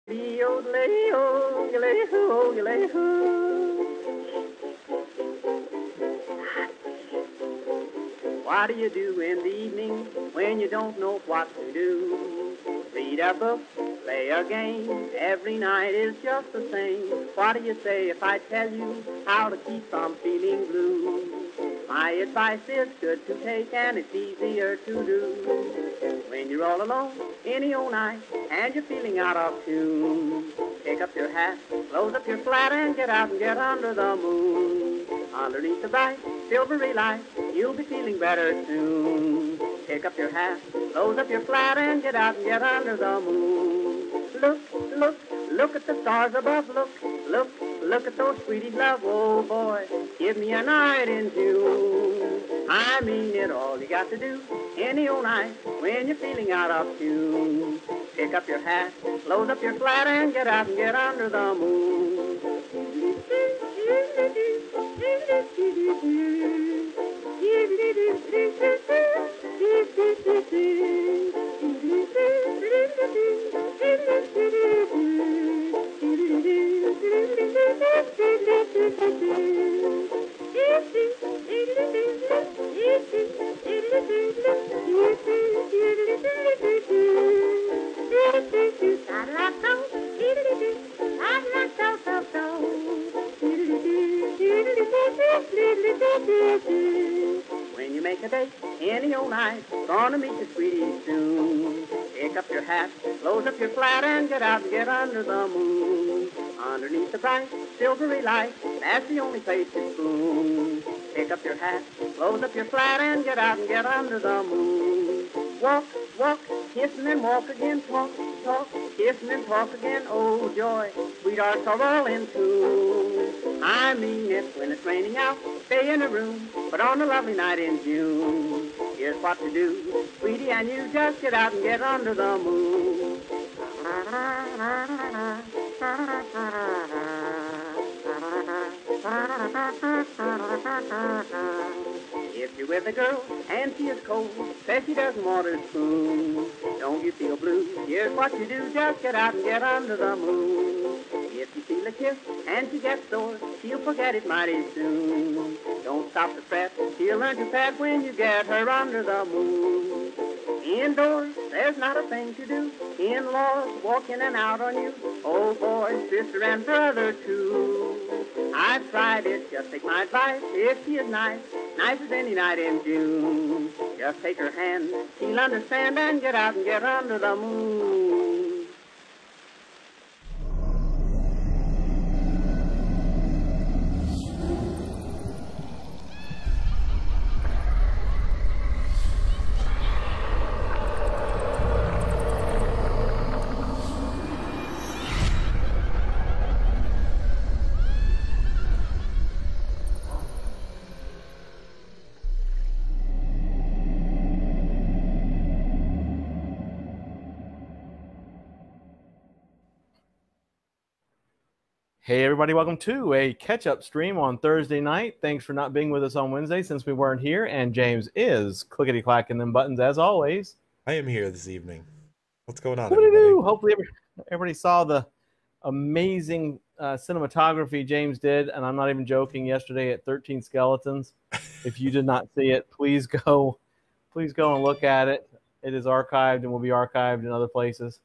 What do you do in the evening when you don't know what to do? Read a book, play a game, every night is just the same. What do you say if I tell you how to keep from feeling blue? My advice is good to take and it's easier to do. When you're all alone, any old night, and you're feeling out of tune, pick up your hat, close up your flat, and get out and get under the moon. Underneath the bright, silvery light, you'll be feeling better soon. Pick up your hat, close up your flat, and get out and get under the moon. Look, look, look at the stars above. Look, look, look at those sweeties love. Oh boy, give me a night in June. I mean it, all you got to do any old night when you're feeling out of tune. Pick up your hat, close up your flat, and get out and get under the moon. When you make a date any old night, gonna meet your sweetie soon. Pick up your hat, close up your flat, and get out and get under the moon. Underneath the bright, silvery light, that's the only place to spoon. Pick up your hat, close up your flat, and get out and get under the moon. Walk, walk, kissing and walk again, talk, talk, kissing and talk again, oh joy, sweethearts are all in tune. I mean it, when it's raining out, stay in a room, but on a lovely night in June, here's what to do, sweetie, and you just get out and get under the moon. If you're with a girl and she is cold, says she doesn't want her spoon, don't you feel blue? Here's what you do, just get out and get under the moon. If you feel a kiss and she gets sore, she'll forget it mighty soon. Don't stop to fret, she'll learn to pet when you get her under the moon. Indoors, there's not a thing to do. In-laws walk in and out on you. Oh boy, sister and brother too. I've tried it, just take my advice. If she is nice, nice as any night in June, just take her hand, she'll understand, and get out and get under the moon. Hey everybody, welcome to a catch-up stream on Thursday night. Thanks for not being with us on Wednesday since we weren't here, and James is clickety-clacking them buttons as always. I am here this evening. What's going on, everybody? Hopefully everybody saw the amazing cinematography James did, and I'm not even joking, yesterday at 13 Skeletons. If you did not see it, please go and look at it. It is archived and will be archived in other places.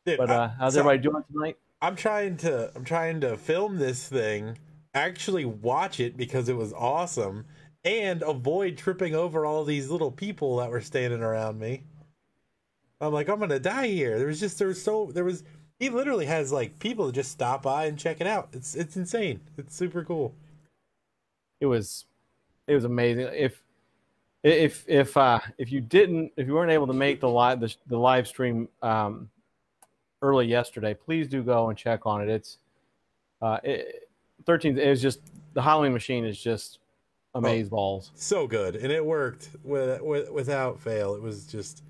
Dude, but how's everybody doing tonight? I'm trying to film this thing, actually watch it because it was awesome, and avoid tripping over all these little people that were standing around me. I'm like, I'm gonna die here. He literally has like people that just stop by and check it out. It's insane. It's super cool. It was amazing. If you weren't able to make the live stream early yesterday, please do go and check on it. 13 is just, the Halloween machine is just amazeballs. So good, and it worked without fail. It was just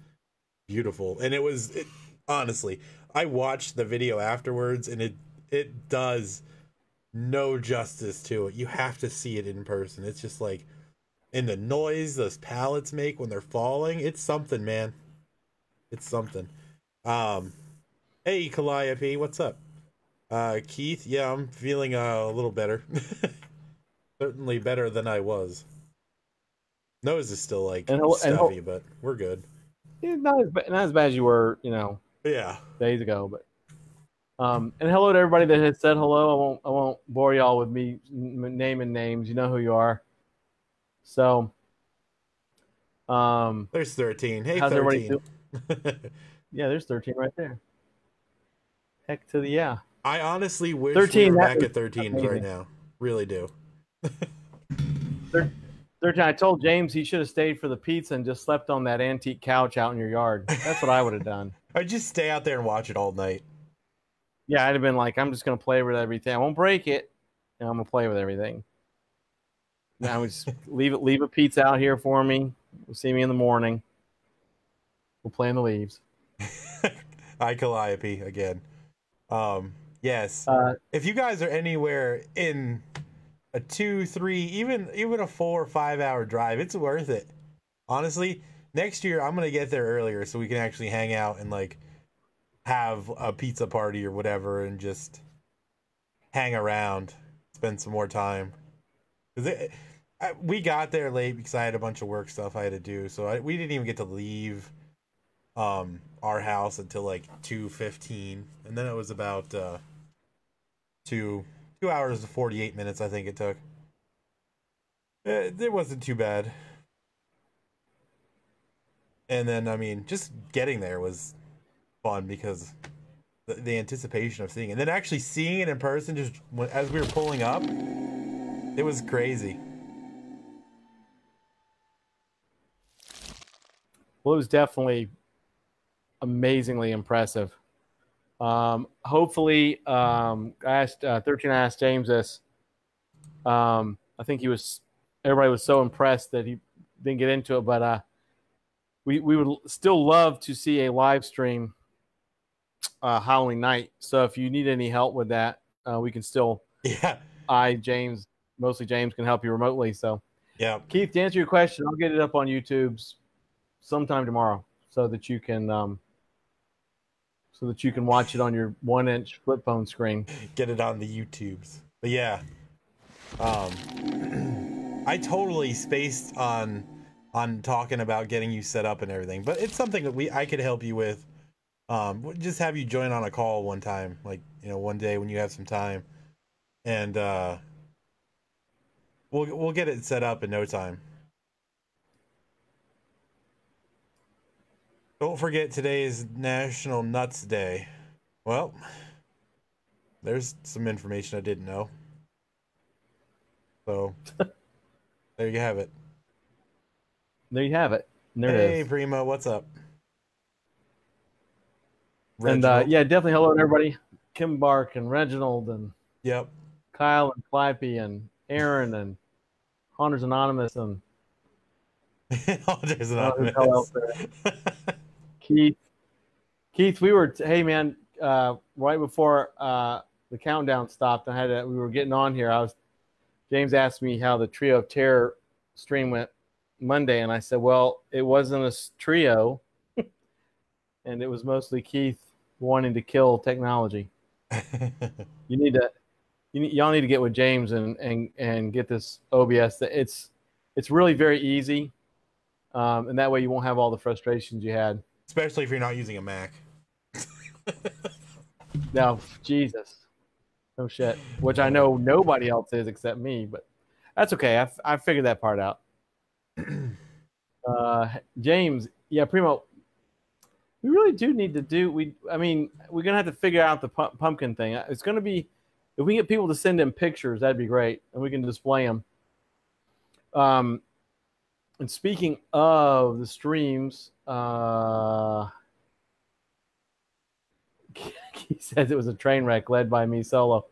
beautiful, and honestly, I watched the video afterwards, and it does no justice to it. You have to see it in person. It's just like, and the noise those pallets make when they're falling, it's something, man. It's something. Hey, Calliope, what's up? Keith, yeah, I'm feeling a little better. Certainly better than I was. Nose is still like stuffy, but we're good. Not as bad as you were, Yeah. days ago. But and hello to everybody that has said hello. I won't bore y'all with me naming names. You know who you are. So, There's 13. Hey, how's 13. Yeah, there's 13 right there. Heck to the yeah. I honestly wish 13, we were back at 13 right now. Really do. 13. I told James he should have stayed for the pizza and just slept on that antique couch out in your yard. That's what I would have done. I'd just stay out there and watch it all night. Yeah, I'd have been like, I'm just gonna play with everything. I won't break it, and I'm gonna play with everything. Now just leave a pizza out here for me. You'll see me in the morning. We'll play in the leaves. Hi, Calliope again. Yes. If you guys are anywhere in a 2, 3, even a 4 or 5 hour drive, it's worth it. Honestly, next year I'm gonna get there earlier so we can actually hang out and like have a pizza party or whatever and just hang around, spend some more time. We got there late because I had a bunch of work stuff I had to do, so we didn't even get to leave our house until like 2:15, and then it was about 2 hours and 48 minutes I think it took. It wasn't too bad. And then I mean just getting there was fun because the anticipation of seeing it, and then actually seeing it in person just as we were pulling up, it was crazy. Well, it was definitely amazingly impressive. Hopefully, I asked 13. I asked James this. I think everybody was so impressed that he didn't get into it, but we would still love to see a live stream Halloween night. So if you need any help with that, we can still. Yeah. James, mostly James, can help you remotely. So yeah, Keith, to answer your question, I'll get it up on YouTube's sometime tomorrow so that you can watch it on your 1-inch flip phone screen. Get it on the YouTubes. But yeah, I totally spaced on talking about getting you set up and everything, but it's something that I could help you with. Just have you join on a call one time, like one day when you have some time, and we'll get it set up in no time. Don't forget today is National Nuts Day. Well, there's some information I didn't know. So, there you have it. There you have it. And there hey, it is. Primo, what's up? And yeah, definitely hello to everybody. Kim Bark and Reginald and yep, Kyle and Clappy and Aaron and Hunters Anonymous and Hunters Anonymous. Keith, we were hey man, right before the countdown stopped, we were getting on here. James asked me how the Trio of Terror stream went Monday, and I said, well, it wasn't a trio, and it was mostly Keith wanting to kill technology. Y'all need to get with James and get this OBS. It's really very easy, and that way you won't have all the frustrations you had. Especially if you're not using a Mac. No, Jesus. No shit. Which I know nobody else is except me, but that's okay. I figured that part out. James, yeah, Primo, we really do need to do. We're gonna have to figure out the pumpkin thing. It's gonna be, if we get people to send in pictures, that'd be great, and we can display them. And speaking of the streams, he says it was a train wreck led by me solo.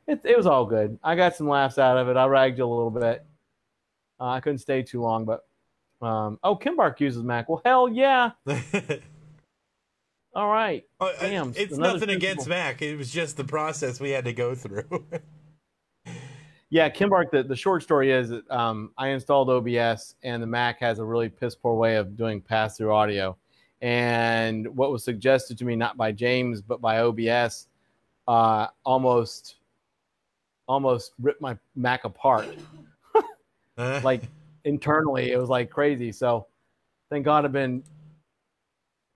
It was all good. I got some laughs out of it. I ragged you a little bit. I couldn't stay too long, but Kim Bark uses Mac. Well, hell yeah. All right. Damn. It's nothing against Mac. It was just the process we had to go through. Yeah, Kim Bark, the short story is that I installed OBS, and the Mac has a really piss poor way of doing pass-through audio. and what was suggested to me, not by James, but by OBS, almost ripped my Mac apart. Like internally, it was like crazy. So thank God I've been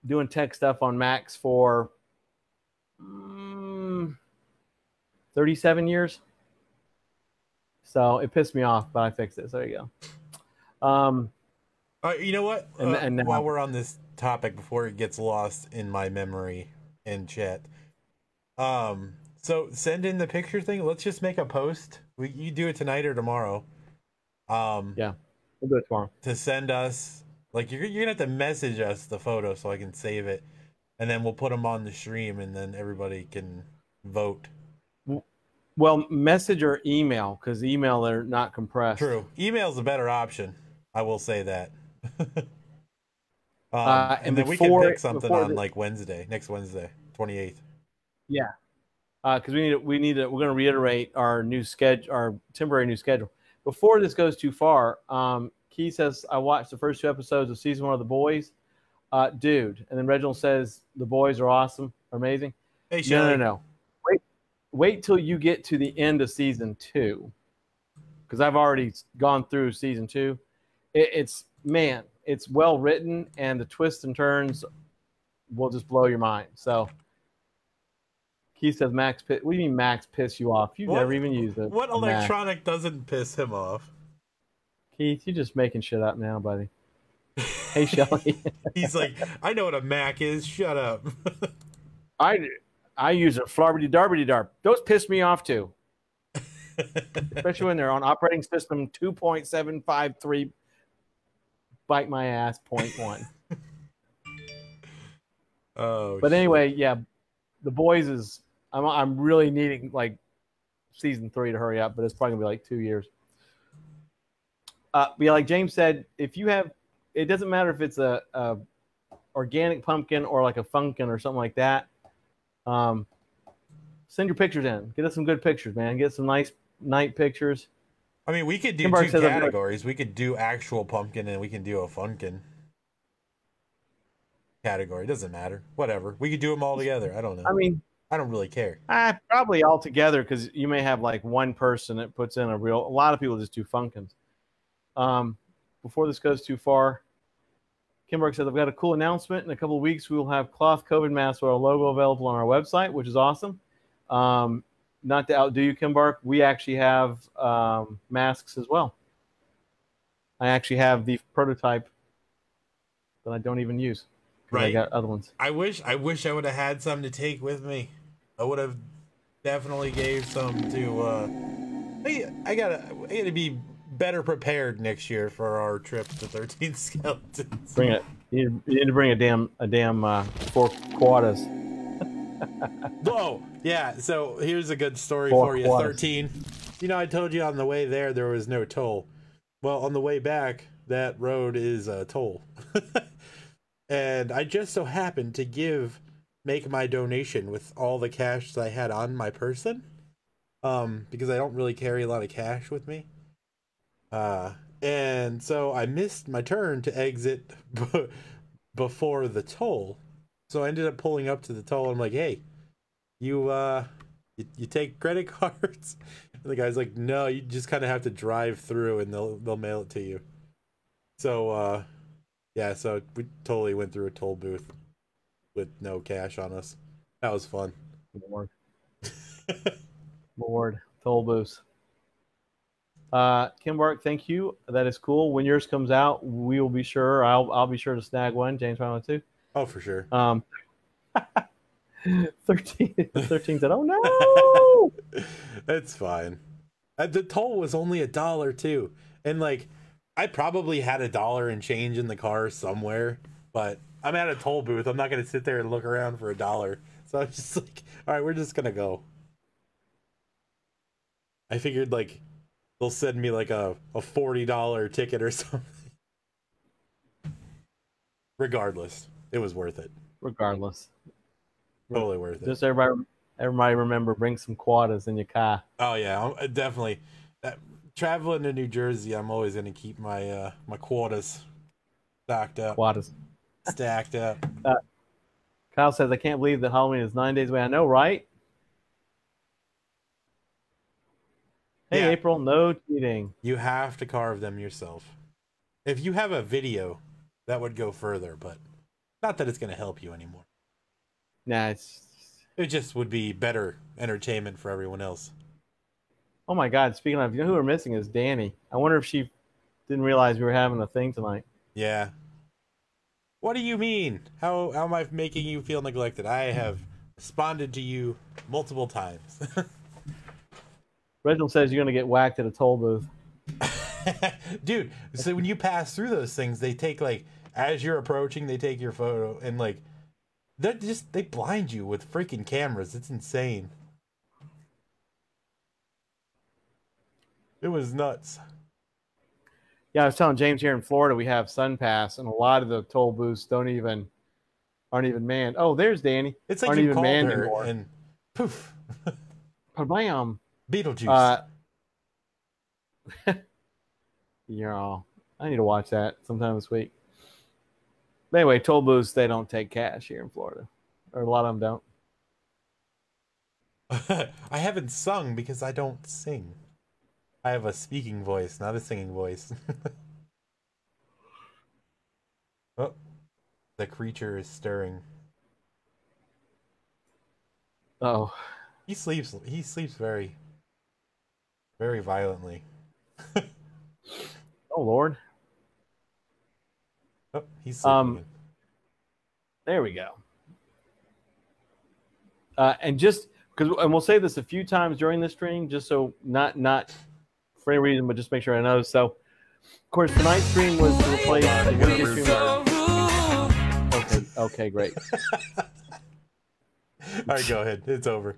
doing tech stuff on Macs for 37 years. So it pissed me off, but I fixed it. So there you go. You know what? And now, while we're on this topic, before it gets lost in my memory in chat, so send in the picture thing. Let's just make a post. You do it tonight or tomorrow. Yeah, we'll do it tomorrow. To send us, like, you're gonna have to message us the photo so I can save it, and then we'll put them on the stream, and then everybody can vote. Well, message or email, because email they're not compressed. True, email's a better option. I will say that. And then we can pick something on like next Wednesday, 28th. Yeah, because we're going to reiterate our new schedule, our temporary new schedule. Before this goes too far, Keith says, I watched the first 2 episodes of season 1 of The Boys. Dude. And then Reginald says, The Boys are awesome, amazing. Hey, Shelly. No. Wait till you get to the end of season 2. Because I've already gone through season 2. It's well written, and the twists and turns will just blow your mind. So Keith says, Max, what do you mean Max piss you off? You've never even used it. What electronic doesn't piss him off? Keith, you're just making shit up now, buddy. Hey, Shelly. He's like, I know what a Mac is. Shut up. I use a flarbity darbity darp. Those piss me off too. Especially when they're on operating system 2.753. Bite my ass 0.1. Oh. But anyway, yeah, The Boys is. I'm really needing like season 3 to hurry up, but it's probably gonna be like 2 years. But like James said, if you have, it doesn't matter if it's a organic pumpkin or like a funkin or something like that. Send your pictures in. Get us some good pictures, man. Get some nice night pictures. I mean, we could do 2 categories. We could do actual pumpkin and we can do a funkin category. It doesn't matter. Whatever. We could do them all together. I don't know. I mean, I don't really care. Probably all together, because you may have like one person that puts in a lot of people just do funkins. Before this goes too far, Kimberg says, I've got a cool announcement. In a couple of weeks, we will have cloth COVID masks with our logo available on our website, which is awesome. Not to outdo you, Kimberg, we actually have masks as well. I actually have the prototype that I don't even use. Right. I got other ones. I wish I would have had some to take with me. I would have definitely gave some to. I gotta be better prepared next year for our trip to 13 Skeletons. Bring it. You need to bring a damn 4 quadas. Oh yeah. So here's a good story for you. 13. You know, I told you on the way there was no toll. Well, on the way back, that road is a toll. And I just so happened to make my donation with all the cash that I had on my person, because I don't really carry a lot of cash with me. And so I missed my turn to exit before the toll. So I ended up pulling up to the toll. And I'm like, hey, you take credit cards? And the guy's like, no, you just kind of have to drive through and they'll mail it to you. So, yeah, so we totally went through a toll booth with no cash on us. That was fun. Lord, toll booths. Kim Bark, thank you. That is cool. When yours comes out, we will be sure. I'll be sure to snag one. James probably too. Oh, for sure. 13 said, "Oh no." It's fine. The toll was only $1 too, and like, I probably had $1 and change in the car somewhere, but I'm at a toll booth. I'm not going to sit there and look around for $1. So I was just like, all right, we're just going to go. I figured like they'll send me like a $40 ticket or something. Regardless, it was worth it. Regardless. Totally worth it. Just everybody remember, bring some quadas in your car. Oh yeah, definitely. Traveling to New Jersey, I'm always going to keep my my quadas stocked up. Quadas. Stacked up. Kyle says, I can't believe that Halloween is 9 days away. I know, right? Hey, Yeah. April, no cheating. You have to carve them yourself. If you have a video, that would go further, but not that it's going to help you anymore. Nah, It just would be better entertainment for everyone else. Oh my God! Speaking of, you know who we're missing is Danny. I wonder if she didn't realize we were having a thing tonight. Yeah. What do you mean? How am I making you feel neglected? I have responded to you multiple times. Reginald says you're going to get whacked at a toll booth. Dude, so when you pass through those things, they take like as you're approaching, they take your photo and like they blind you with freaking cameras. It's insane. It was nuts. Yeah, I was telling James here in Florida we have SunPass, and a lot of the toll booths aren't even manned. Oh, there's Danny. It's like aren't you even called manned her anymore. and poof. Bam. Beetlejuice. Yeah, I need to watch that sometime this week. But anyway, toll booths, they don't take cash here in Florida, or a lot of them don't. I haven't sung because I don't sing. I have a speaking voice, not a singing voice. Oh, the creature is stirring. Oh, He sleeps very, very violently. oh Lord. Oh, he's sleeping again. There we go. And just because, and we'll say this a few times during the stream, just so not for any reason, but just make sure I know. So, of course, tonight's stream was to replace the Wednesday stream. Okay, great. All right, go ahead. It's over.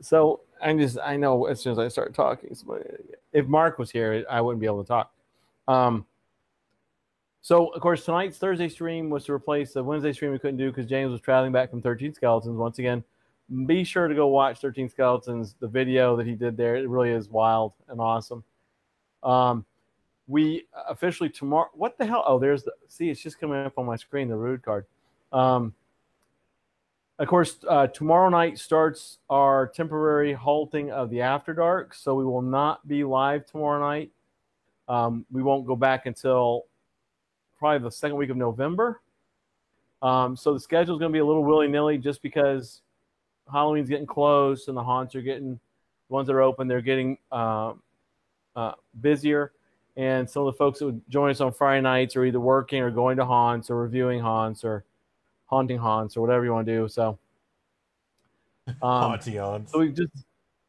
So I know as soon as I start talking, if Mark was here, I wouldn't be able to talk. So, of course, tonight's Thursday stream was to replace the Wednesday stream we couldn't do because James was traveling back from 13 Skeletons. Once again, be sure to go watch 13 Skeletons, the video that he did there. It really is wild and awesome. We officially tomorrow, what the hell? Oh, see, it's just coming up on my screen, the Rude card. Of course, tomorrow night starts our temporary halting of the After Dark, so we will not be live tomorrow night. We won't go back until probably the second week of November. So the schedule is going to be a little willy-nilly just because Halloween's getting close and the haunts are getting, the ones that are open, they're getting busier. And some of the folks that would join us on Friday nights are either working or going to haunts or reviewing haunts or haunting haunts or whatever you want to do. So, Haunting haunts. So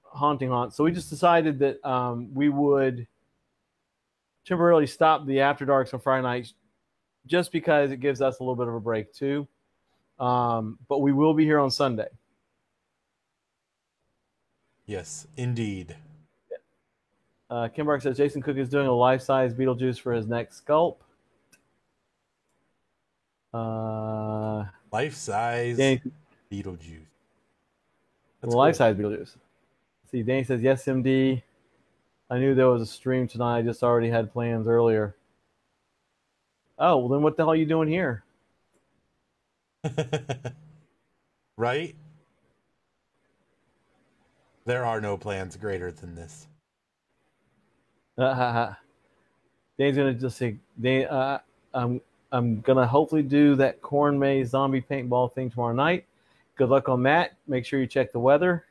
haunting haunts. So we just decided that we would temporarily stop the After Darks on Friday nights just because it gives us a little bit of a break too. But we will be here on Sunday. Yes, indeed. Kim Bark says Jason Cook is doing a life-size Beetlejuice for his next sculpt. Life-size Danny, Beetlejuice. Life-size Beetlejuice. See, Danny says, yes, MD. I knew there was a stream tonight. I just already had plans earlier. Oh, well, then what the hell are you doing here? Right? There are no plans greater than this. Danny's gonna just say, I'm gonna hopefully do that corn maze zombie paintball thing tomorrow night. Good luck on that. Make sure you check the weather.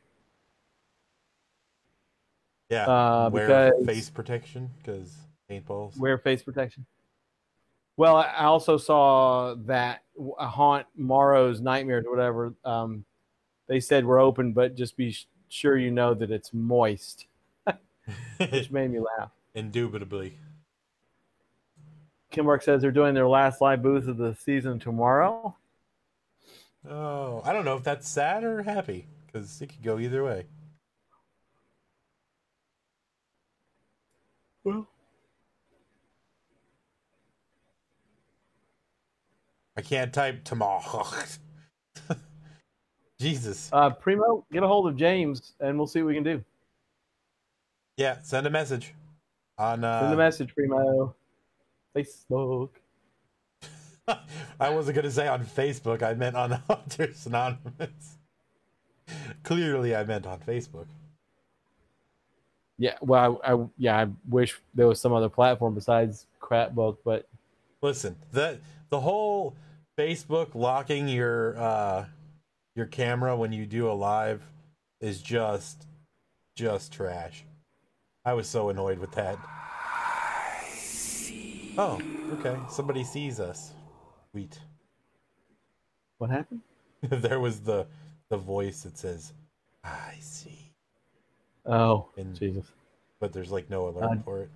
Yeah, wear face protection because paintballs. Wear face protection. Well, I also saw that Haunt Morrow's Nightmares or whatever. They said we're open, but just be sure you know that it's moist, which made me laugh. Indubitably. Kim Bark says they're doing their last live booth of the season tomorrow. Oh, I don't know if that's sad or happy because it could go either way. Well, I can't type tomorrow. Jesus. Primo, get a hold of James, and we'll see what we can do. Yeah, send a message on. Send a message, Primo. Facebook. I wasn't going to say on Facebook. I meant on Hunters Anonymous. Clearly, I meant on Facebook. Yeah, well, I wish there was some other platform besides Crapbook, but listen, the whole Facebook locking your camera when you do a live is just trash. I was so annoyed with that. Oh, okay. Somebody sees us. Sweet. What happened? There was the voice that says, "I see." Oh, And, Jesus. But there's like no alert for it.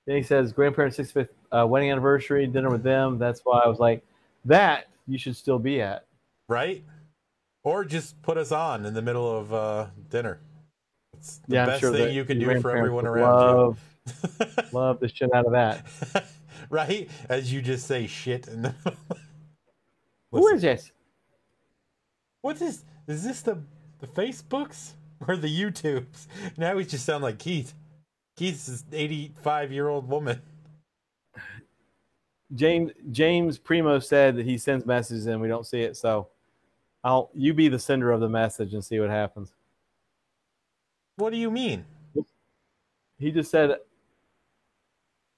Then he says, grandparents' 65th wedding anniversary, dinner with them. That's why I was like, that you should still be at. Right? Or just put us on in the middle of dinner. It's the best sure thing you can do for everyone around you. Love the shit out of that. Right? As you just say shit. Who is this? What is this the Facebooks or the YouTubes? Now we just sound like Keith. Keith's this 85-year-old woman. James Primo said that he sends messages and we don't see it, so you be the sender of the message and see what happens. What do you mean? He just said,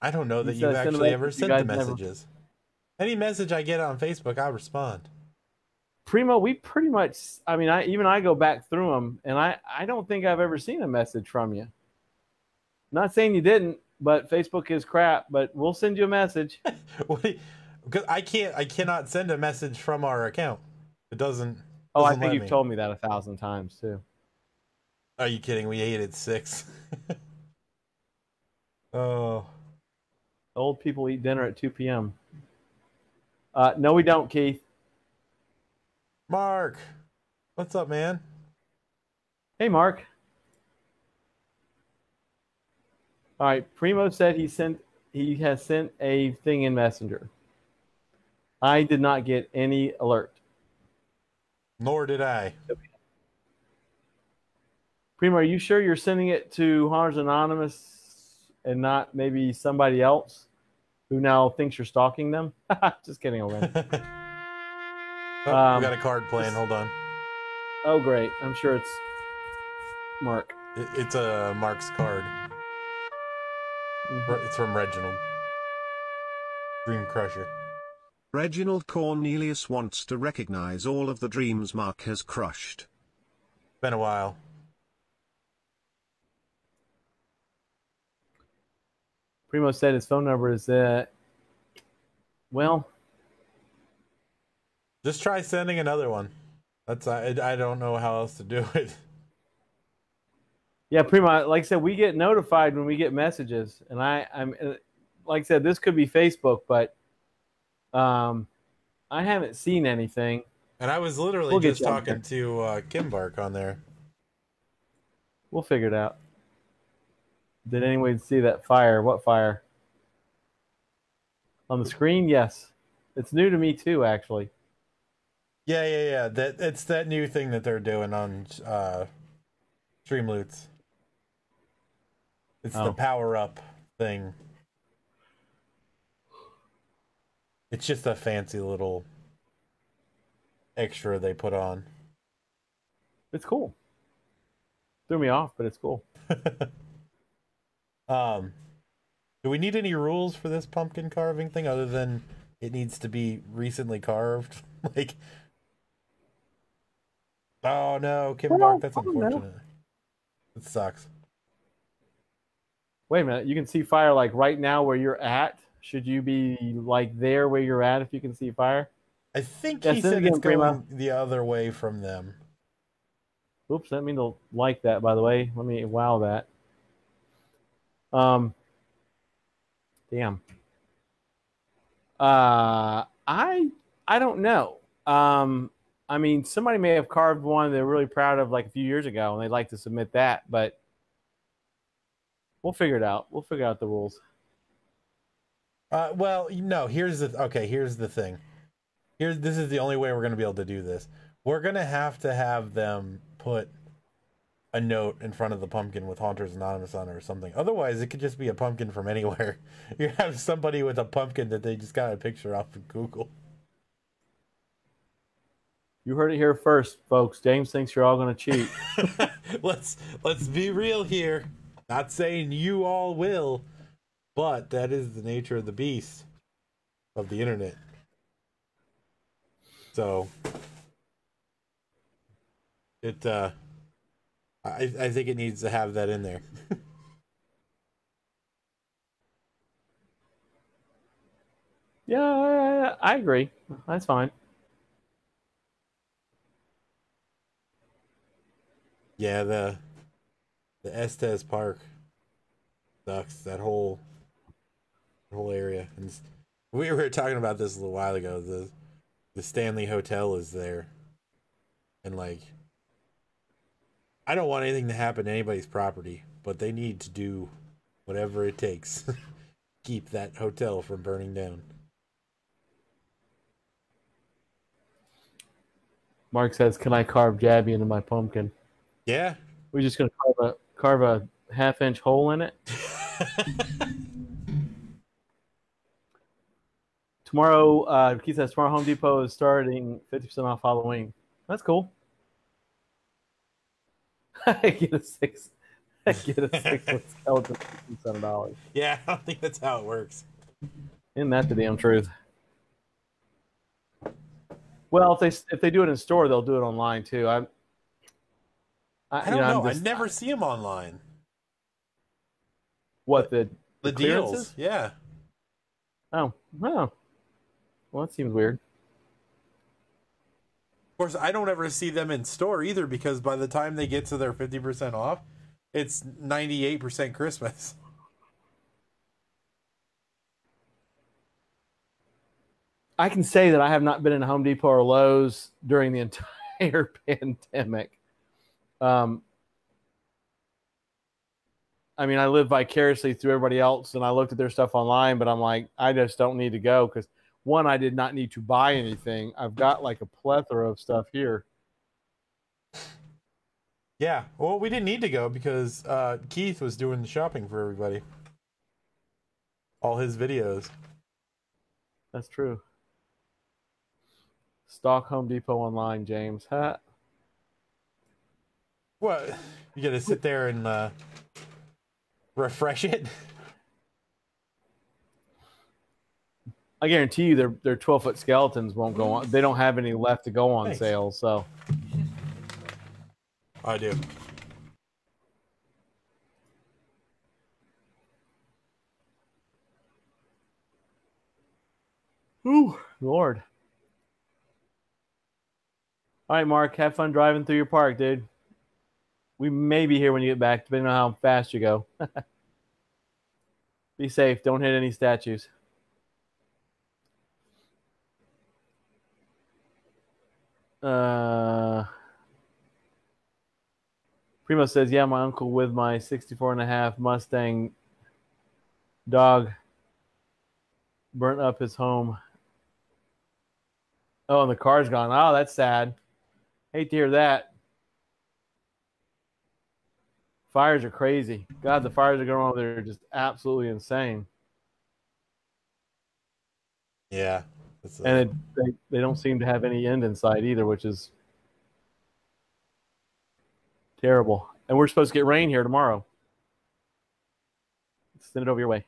I don't know that you've actually ever sent the messages. Any message I get on Facebook, I respond. Primo, we pretty much, I mean, I go back through them, and I don't think I've ever seen a message from you. Not saying you didn't, but Facebook is crap, but we'll send you a message. Because I cannot send a message from our account. It doesn't. Oh, I think you've told me that 1,000 times, too. Are you kidding? We ate at 6. Oh. Old people eat dinner at 2 p.m. No, we don't, Keith. Mark, what's up, man? Hey, Mark. All right, Primo said he has sent a thing in Messenger. I did not get any alert. Nor did I. Primo, are you sure you're sending it to Hunters Anonymous and not maybe somebody else who now thinks you're stalking them? Just kidding, already. We got a card playing. Hold on. Oh, great. I'm sure it's Mark. It's a Mark's card. Mm-hmm. It's from Reginald. Dream Crusher. Reginald Cornelius wants to recognize all of the dreams Mark has crushed. Been a while. Primo said his phone number is well, just try sending another one. That's I don't know how else to do it. Yeah, Primo, like I said, we get notified when we get messages, and I'm like I said, this could be Facebook, but I haven't seen anything. And I was literally just talking to Kim Bark on there. We'll figure it out. Did anyone see that fire? What fire? On the screen? Yes. It's new to me too, actually. Yeah. It's that new thing that they're doing on Streamloots. It's the power up thing. It's just a fancy little extra they put on. It's cool. Threw me off, but it's cool. Do we need any rules for this pumpkin carving thing other than it needs to be recently carved? Like, oh no, Kim Bark, that's unfortunate. It sucks. Wait a minute, you can see fire like right now where you're at. Should you be like there where you're at if you can see fire? I think he said it's going the other way from them. Oops, that means they'll like that, by the way. Let me wow that. Damn. I don't know. I mean, somebody may have carved one they're really proud of like a few years ago, and they'd like to submit that, but we'll figure it out. We'll figure out the rules. Well, no. Here's the thing. This is the only way we're going to be able to do this. We're going to have them put a note in front of the pumpkin with Haunters Anonymous on it or something. Otherwise, it could just be a pumpkin from anywhere. You have somebody with a pumpkin that they just got a picture off of Google. You heard it here first, folks. James thinks you're all going to cheat. Let's be real here. Not saying you all will, but that is the nature of the beast of the internet. So it I think it needs to have that in there. Yeah, I agree. That's fine. Yeah, the Estes Park sucks. That whole area. And we were talking about this a little while ago. The Stanley Hotel is there, and like, I don't want anything to happen to anybody's property, but they need to do whatever it takes keep that hotel from burning down. Mark says, "Can I carve Jabby into my pumpkin?" Yeah. We're just gonna carve a half-inch hole in it. Tomorrow, Keith says tomorrow Home Depot is starting 50% off Halloween. That's cool. Get a six foot skeleton for $7. Yeah, I don't think that's how it works. Isn't that the damn truth? Well, if they do it in store, they'll do it online too. I don't know. I never see them online. What the deals? Yeah. Oh. Well, that seems weird. Of course, I don't ever see them in store either, because by the time they get to their 50% off, it's 98% Christmas. I can say that I have not been in a Home Depot or Lowe's during the entire pandemic. I mean, I live vicariously through everybody else, and I looked at their stuff online, but I'm like, I just don't need to go because, one, I did not need to buy anything. I've got like a plethora of stuff here. Yeah, well, we didn't need to go because Keith was doing the shopping for everybody. All his videos. That's true. Stock Home Depot online, James. Huh? What? You gotta sit there and refresh it? I guarantee you their 12-foot skeletons won't go on. They don't have any left to go on sale, so. I do. Ooh, Lord. All right, Mark, have fun driving through your park, dude. We may be here when you get back, depending on how fast you go. Be safe. Don't hit any statues. Primo says, yeah, my uncle with my 64.5 Mustang dog burnt up his home. Oh, and the car's gone. Oh, that's sad. Hate to hear that. Fires are crazy. God, the fires are going on there are just absolutely insane. Yeah. And they don't seem to have any end in sight either, which is terrible. And we're supposed to get rain here tomorrow. Send it over your way.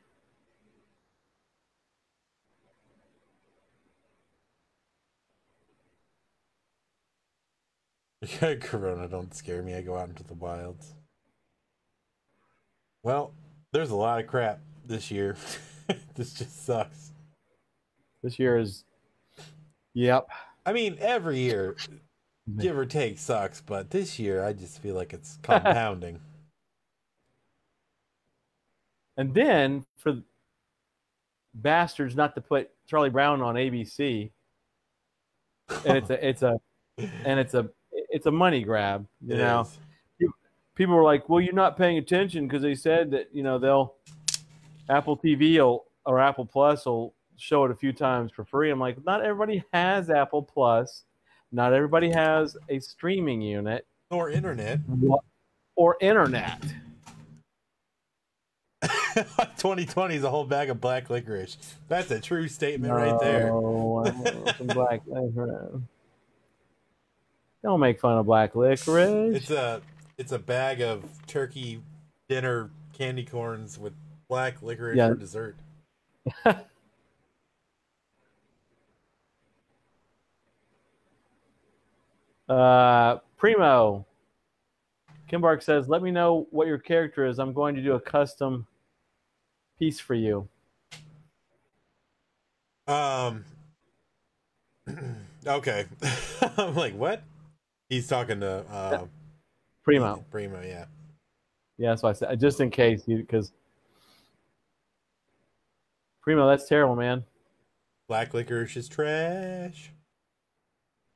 Corona don't scare me. I go out into the wilds. Well, there's a lot of crap this year. This just sucks. This year is, yep. I mean, every year, give or take, sucks, but this year I just feel like it's compounding. And then for bastards not to put Charlie Brown on ABC, and it's a money grab. You know, people were like, "Well, you're not paying attention because they said that Apple TV or Apple Plus will show it a few times for free." I'm like, not everybody has Apple Plus. Not everybody has a streaming unit or internet. or internet. 2020 is a whole bag of black licorice. That's a true statement right there. Oh, I want some black licorice. Don't make fun of black licorice. It's a bag of turkey dinner candy corns with black licorice Yeah. for dessert. Primo. Kimbark says, let me know what your character is. I'm going to do a custom piece for you. Okay. I'm like, what? He's talking to Primo. Primo, yeah. Yeah, that's why I said, just in case, because Primo, that's terrible, man. Black licorice is trash.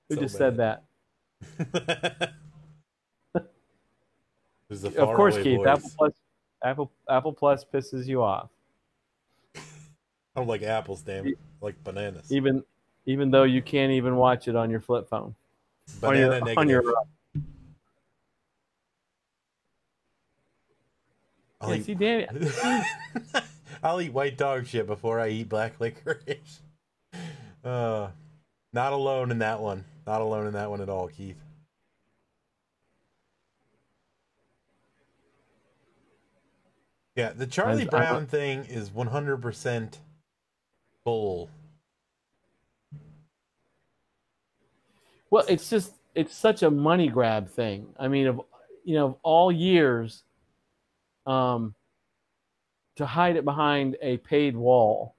Who So just bad. said that? There's the Of course, faraway Keith. voice. Apple Plus pisses you off, I don't like apples, damn it. I like bananas. even though you can't even watch it on your flip phone. Banana negative. Yeah, see, Danny. I'll eat white dog shit before I eat black licorice. Not alone in that one. Not alone in that one at all, Keith. Yeah, the Charlie Brown thing is 100% bull. Well, it's such a money grab thing. I mean, of all years, to hide it behind a paid wall,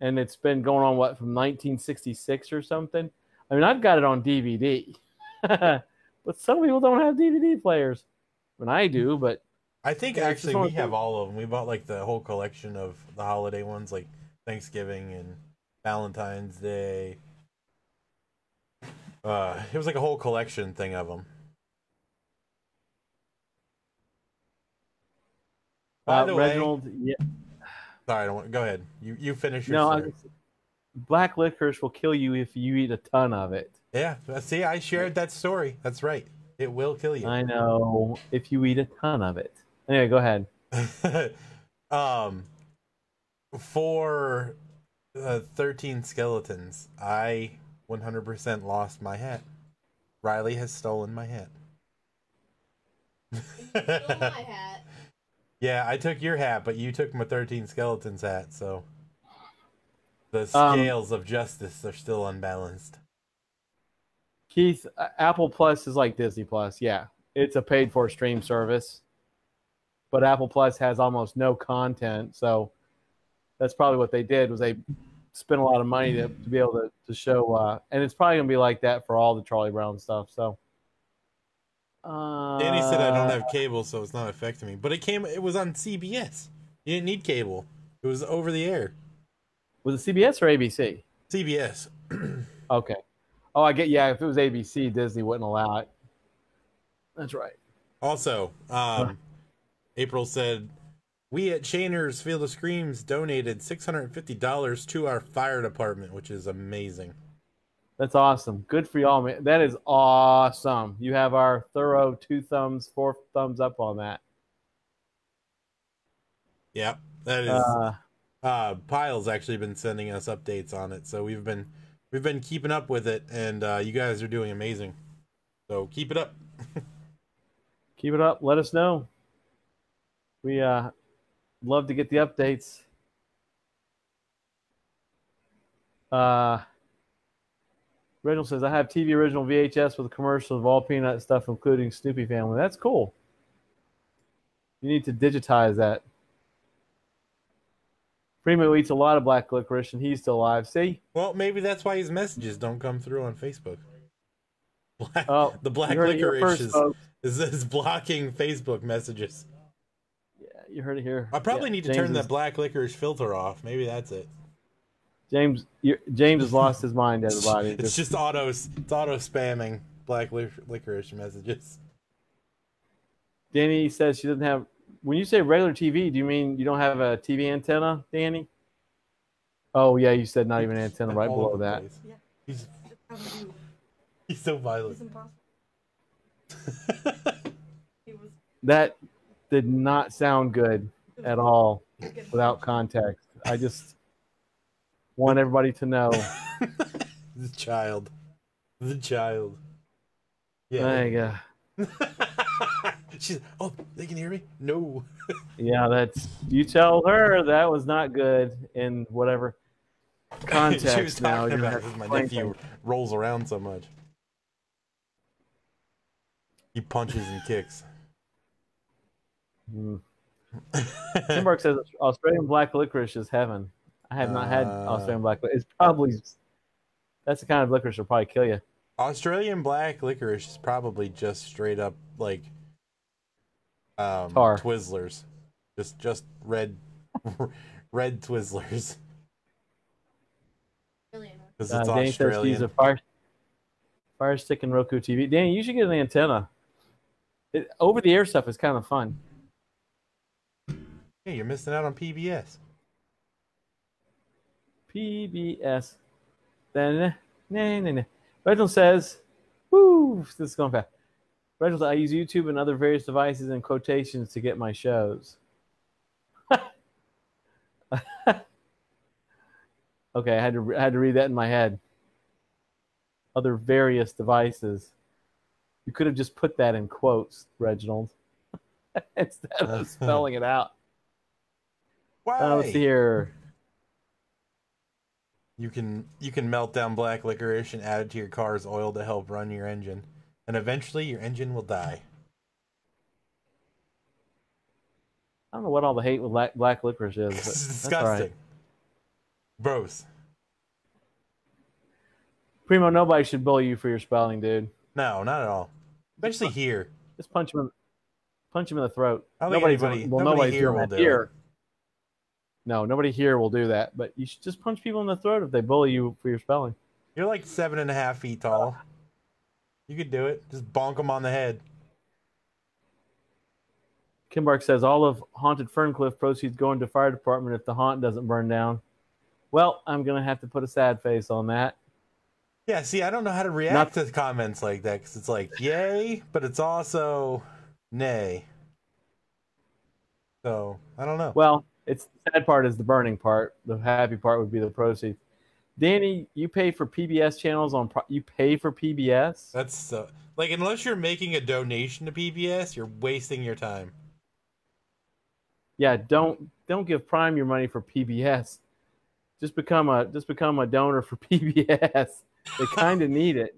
and it's been going on from 1966 or something. I mean, I've got it on DVD, but some people don't have DVD players. I mean, I do, but I think actually we have all of them. We bought like the whole collection of the holiday ones, like Thanksgiving and Valentine's Day. It was like a whole collection thing of them. By the Reginald, way, yeah. Sorry, I don't want. Go ahead. You finish your story. Black licorice will kill you if you eat a ton of it. Yeah, see, I shared that story. That's right. It will kill you. I know, if you eat a ton of it. Anyway, go ahead. For 13 Skeletons, I 100% lost my hat. Riley has stolen my hat. Stole my hat. Yeah, I took your hat, but you took my 13 Skeletons hat, so the scales of justice are still unbalanced. Keith, Apple Plus is like Disney Plus. Yeah, it's a paid-for stream service, but Apple Plus has almost no content, so that's probably what they did, was they spent a lot of money to be able to show, and it's probably going to be like that for all the Charlie Brown stuff, so... Danny said I don't have cable, so it's not affecting me. But it was on CBS. You didn't need cable. It was over the air. Was it CBS or ABC? CBS. Okay. Oh, I get. Yeah, if it was ABC, Disney wouldn't allow it. That's right. Also, April said, we at Shainer's Field of Screams donated $650 to our fire department, which is amazing. That's awesome. Good for y'all, man. That is awesome. You have our thorough 2 thumbs, 4 thumbs up on that. Yep, that is. Pyle's actually been sending us updates on it, so we've been keeping up with it, and you guys are doing amazing. So keep it up. Keep it up. Let us know. We love to get the updates. Reginald says, I have TV original VHS with commercials of all Peanut stuff, including Snoopy Family. That's cool. You need to digitize that. Primo eats a lot of black licorice, and he's still alive. See? Well, maybe that's why his messages don't come through on Facebook. The black you heard it here licorice first, folks. is blocking Facebook messages. Yeah, you heard it here. I probably need to turn that that black licorice filter off. Maybe that's it. James has lost his mind, everybody. It's just auto spamming black licorice messages. Danny says she doesn't have. When you say regular TV, do you mean you don't have a TV antenna, Danny? Oh yeah, you said not even an antenna right below that. Yeah. He's so violent. It's impossible. That did not sound good at all without context. I just want everybody to know. The child. Yeah. Like, She's. Oh, they can hear me. No. yeah, that's. You tell her that was not good in whatever context. She was now talking you're about because my nephew rolls around so much. He punches and kicks. Timberg says Australian black licorice is heaven. I have not had Australian black licorice. It's probably that's the kind of licorice that'll probably kill you. Australian black licorice is probably just straight up like Tar. Twizzlers, just red red Twizzlers. Because it's Danny Australian. says use a fire stick and Roku TV. Danny, you should get an antenna. Over the air stuff is kind of fun. Hey, you're missing out on PBS. PBS. Then, nah. Reginald says, "Woo, this is going fast." Reginald, I use YouTube and other various devices and quotations to get my shows. Okay, I had to read that in my head. Other various devices. You could have just put that in quotes, Reginald, instead of spelling it out. Why? Let's see here. You can melt down black licorice and add it to your car's oil to help run your engine, and eventually your engine will die. I don't know what all the hate with black licorice is. But It's disgusting. That's all right. Gross. Primo, nobody should bully you for your spelling, dude. No, not at all. Especially here. Just punch him in the throat. I don't think nobody here will do it. No, nobody here will do that. But you should just punch people in the throat if they bully you for your spelling. You're like 7.5 feet tall. You could do it. Just bonk them on the head. Kimbark says all of Haunted Ferncliff proceeds going to fire department if the haunt doesn't burn down. Well, I'm gonna have to put a sad face on that. Yeah, see, I don't know how to react to comments like that because it's like yay, but it's also nay. So I don't know. Well, it's the sad part is the burning part. The happy part would be the proceeds. Danny, you pay for PBS channels you pay for PBS? That's like unless you're making a donation to PBS, you're wasting your time. Yeah, don't give Prime your money for PBS. Just become a donor for PBS. They kind of need it.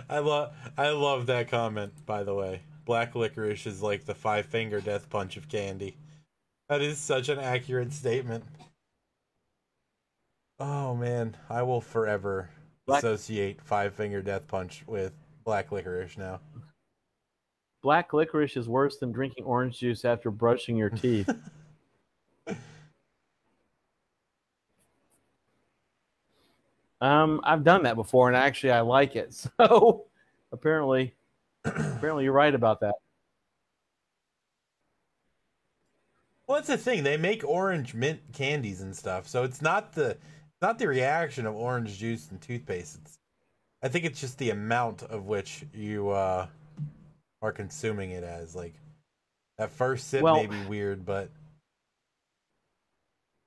I love that comment, by the way. Black licorice is like the 5-finger death punch of candy. That is such an accurate statement. Oh man, I will forever associate 5-finger death punch with black licorice now. Black licorice is worse than drinking orange juice after brushing your teeth. I've done that before, and actually I like it. So apparently you're right about that. Well, that's the thing. They make orange mint candies and stuff, so it's not the reaction of orange juice and toothpaste. I think it's just the amount of which you are consuming it as. Like that first sip may be weird, but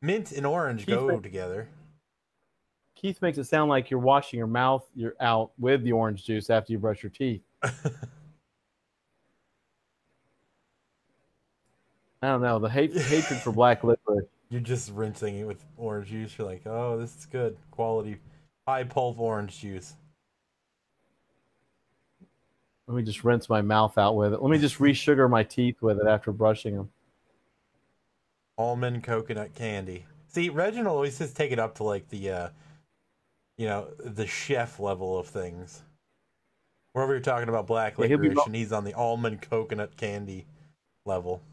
mint and orange go together. Keith makes it sound like you're washing your mouth out with the orange juice after you brush your teeth. I don't know. The hatred for black licorice. You're just rinsing it with orange juice. You're like, oh, this is good. Quality, high pulp orange juice. Let me just rinse my mouth out with it. Let me just re-sugar my teeth with it after brushing them. Almond coconut candy. See, Reginald always says take it up to like the, the chef level of things. Wherever you're talking about black licorice, and he's on the almond coconut candy level.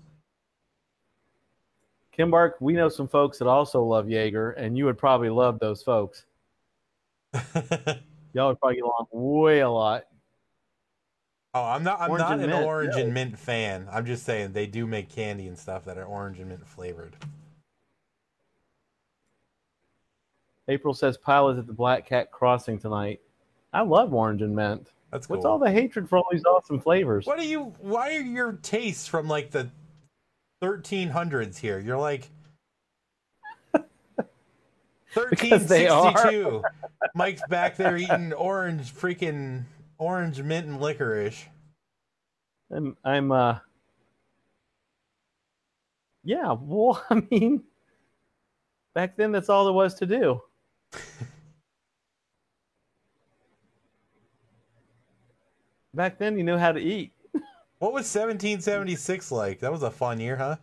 Kimbark, we know some folks that also love Jaeger, and you would probably love those folks. Y'all would probably get along way a lot. Oh, I'm not an orange and mint fan. I'm just saying they do make candy and stuff that are orange and mint flavored. April says Pyle is at the Black Cat Crossing tonight. I love orange and mint. That's cool. What's all the hatred for all these awesome flavors? Why are your tastes from like the 1300s here? You're like Because they are. 1362. Mike's back there eating orange mint and licorice. I'm yeah, well, I mean, back then that's all there was to do. Back then you knew how to eat. What was 1776 like? That was a fun year, huh?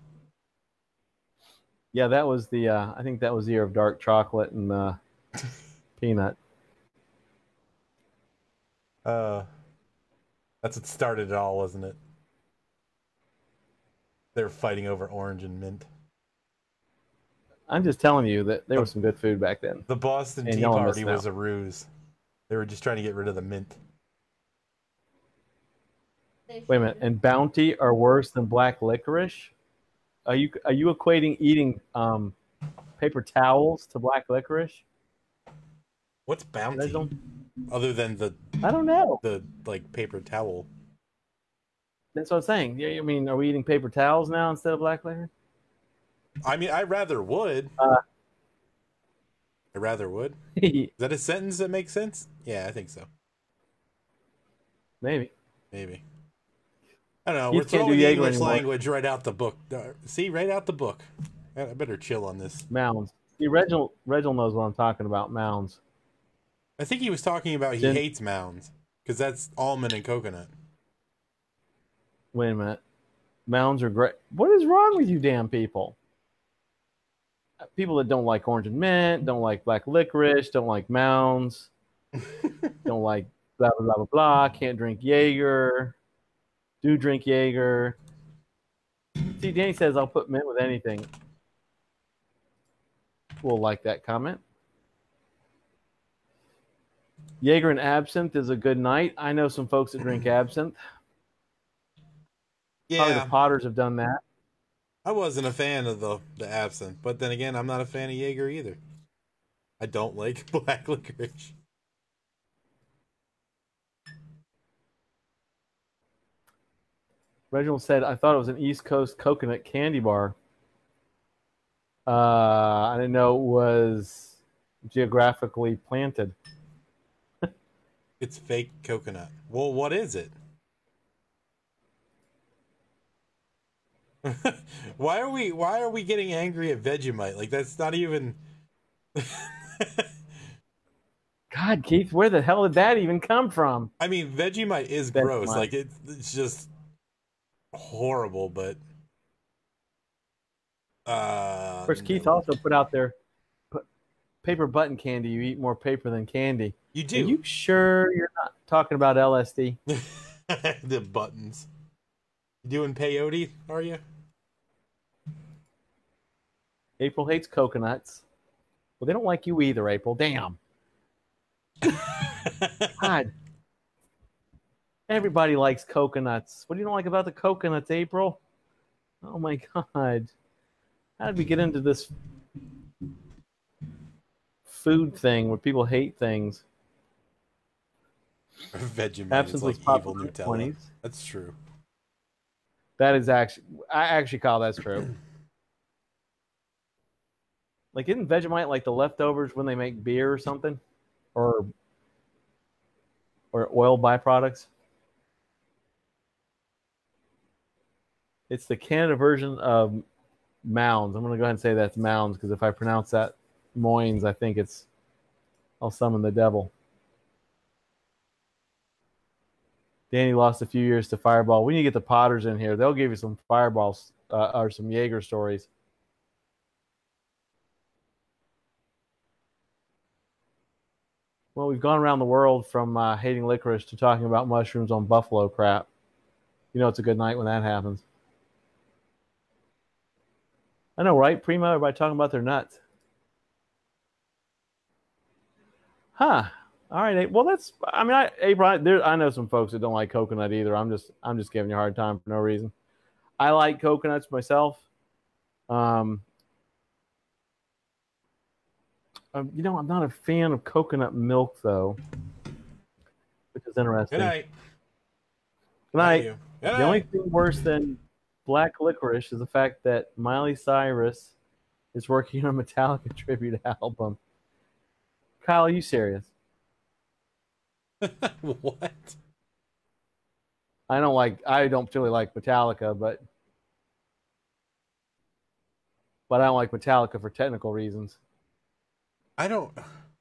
Yeah, that was the I think that was the year of dark chocolate and peanut. That's what started it all, wasn't it? They were fighting over orange and mint. I'm just telling you that there was some good food back then. The Boston Tea Party was a ruse. They were just trying to get rid of the mint. Wait a minute, and Bounty are worse than black licorice? Are you equating eating paper towels to black licorice? What's Bounty? Other than I don't know. The like paper towel. That's what I'm saying. Yeah, I mean, are we eating paper towels now instead of black licorice? I mean, I rather would. I rather would. Is that a sentence that makes sense? Yeah, I think so. Maybe. I don't know. We're throwing the English language right out the book. See, right out the book. I better chill on this. Mounds. See, Reginald knows what I'm talking about. Mounds. I think he was talking about he hates mounds because that's almond and coconut. Wait a minute. Mounds are great. What is wrong with you damn people? People that don't like orange and mint, don't like black licorice, don't like mounds, don't like blah, blah, blah, blah, blah, can't drink Jaeger, do drink Jaeger. See, Danny says, I'll put mint with anything. We'll like that comment. Jaeger and absinthe is a good night. I know some folks that drink absinthe. Yeah. Probably the Potters have done that. I wasn't a fan of the absinthe, but then again, I'm not a fan of Jaeger either. I don't like black licorice. Reginald said, I thought it was an East Coast coconut candy bar. I didn't know it was geographically planted. It's fake coconut. Well, what is it? Why are we getting angry at Vegemite? Like that's not even God, Keith, where the hell did that even come from? I mean, Vegemite is gross. Like it's just horrible, but of course, Keith also put out there paper button candy. You eat more paper than candy. You do. Are you sure you're not talking about LSD? The buttons. You doing peyote, are you? April hates coconuts. Well, they don't like you either, April. Damn. God. Everybody likes coconuts. What do you don't like about the coconuts, April? Oh, my God. How did we get into this food thing where people hate things? Vegemite is like evil Nutella. 20s. That's true. That is actually, I actually call that's true. Like, isn't Vegemite like the leftovers when they make beer or something? Or oil byproducts? It's the Canada version of Mounds. I'm going to go ahead and say that's Mounds, because if I pronounce that Moines, I think I'll summon the devil. Danny lost a few years to Fireball. We need to get the Potters in here. They'll give you some Fireballs or some Jaeger stories. Well, we've gone around the world from hating licorice to talking about mushrooms on buffalo crap. You know it's a good night when that happens. I know, right, Primo? Everybody talking about their nuts. Huh. All right. Well, that's. I mean, I know some folks that don't like coconut either. I'm just giving you a hard time for no reason. I like coconuts myself. I'm not a fan of coconut milk though, because was interesting. Good night. Good night. Good The night. only thing worse than Black Licorice is the fact that Miley Cyrus is working on a Metallica tribute album. Kyle, are you serious? What? I don't particularly like Metallica, but I don't like Metallica for technical reasons.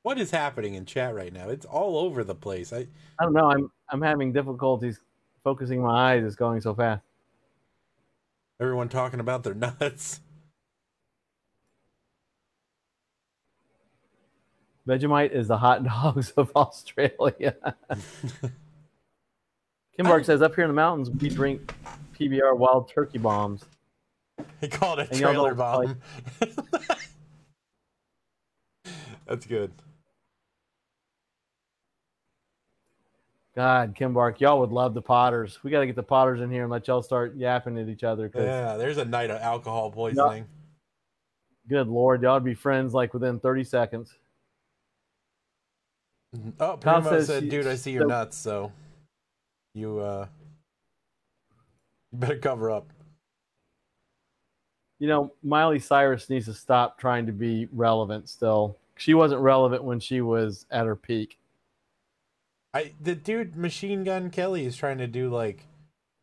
What is happening in chat right now? It's all over the place. I don't know. I'm having difficulties focusing my eyes. It's going so fast. Everyone talking about their nuts. Vegemite is the hot dogs of Australia. Kimbark says, up here in the mountains, we drink PBR wild turkey bombs. He called it And y'all trailer don't bomb. That's good. God, Kimbark, y'all would love the Potters. We got to get the Potters in here and let y'all start yapping at each other. Yeah, there's a night of alcohol poisoning. Good Lord, y'all would be friends like within 30 seconds. Oh, Kyle Primo says said, dude, I see your nuts, so you better cover up. You know, Miley Cyrus needs to stop trying to be relevant still. She wasn't relevant when she was at her peak. The dude Machine Gun Kelly is trying to do like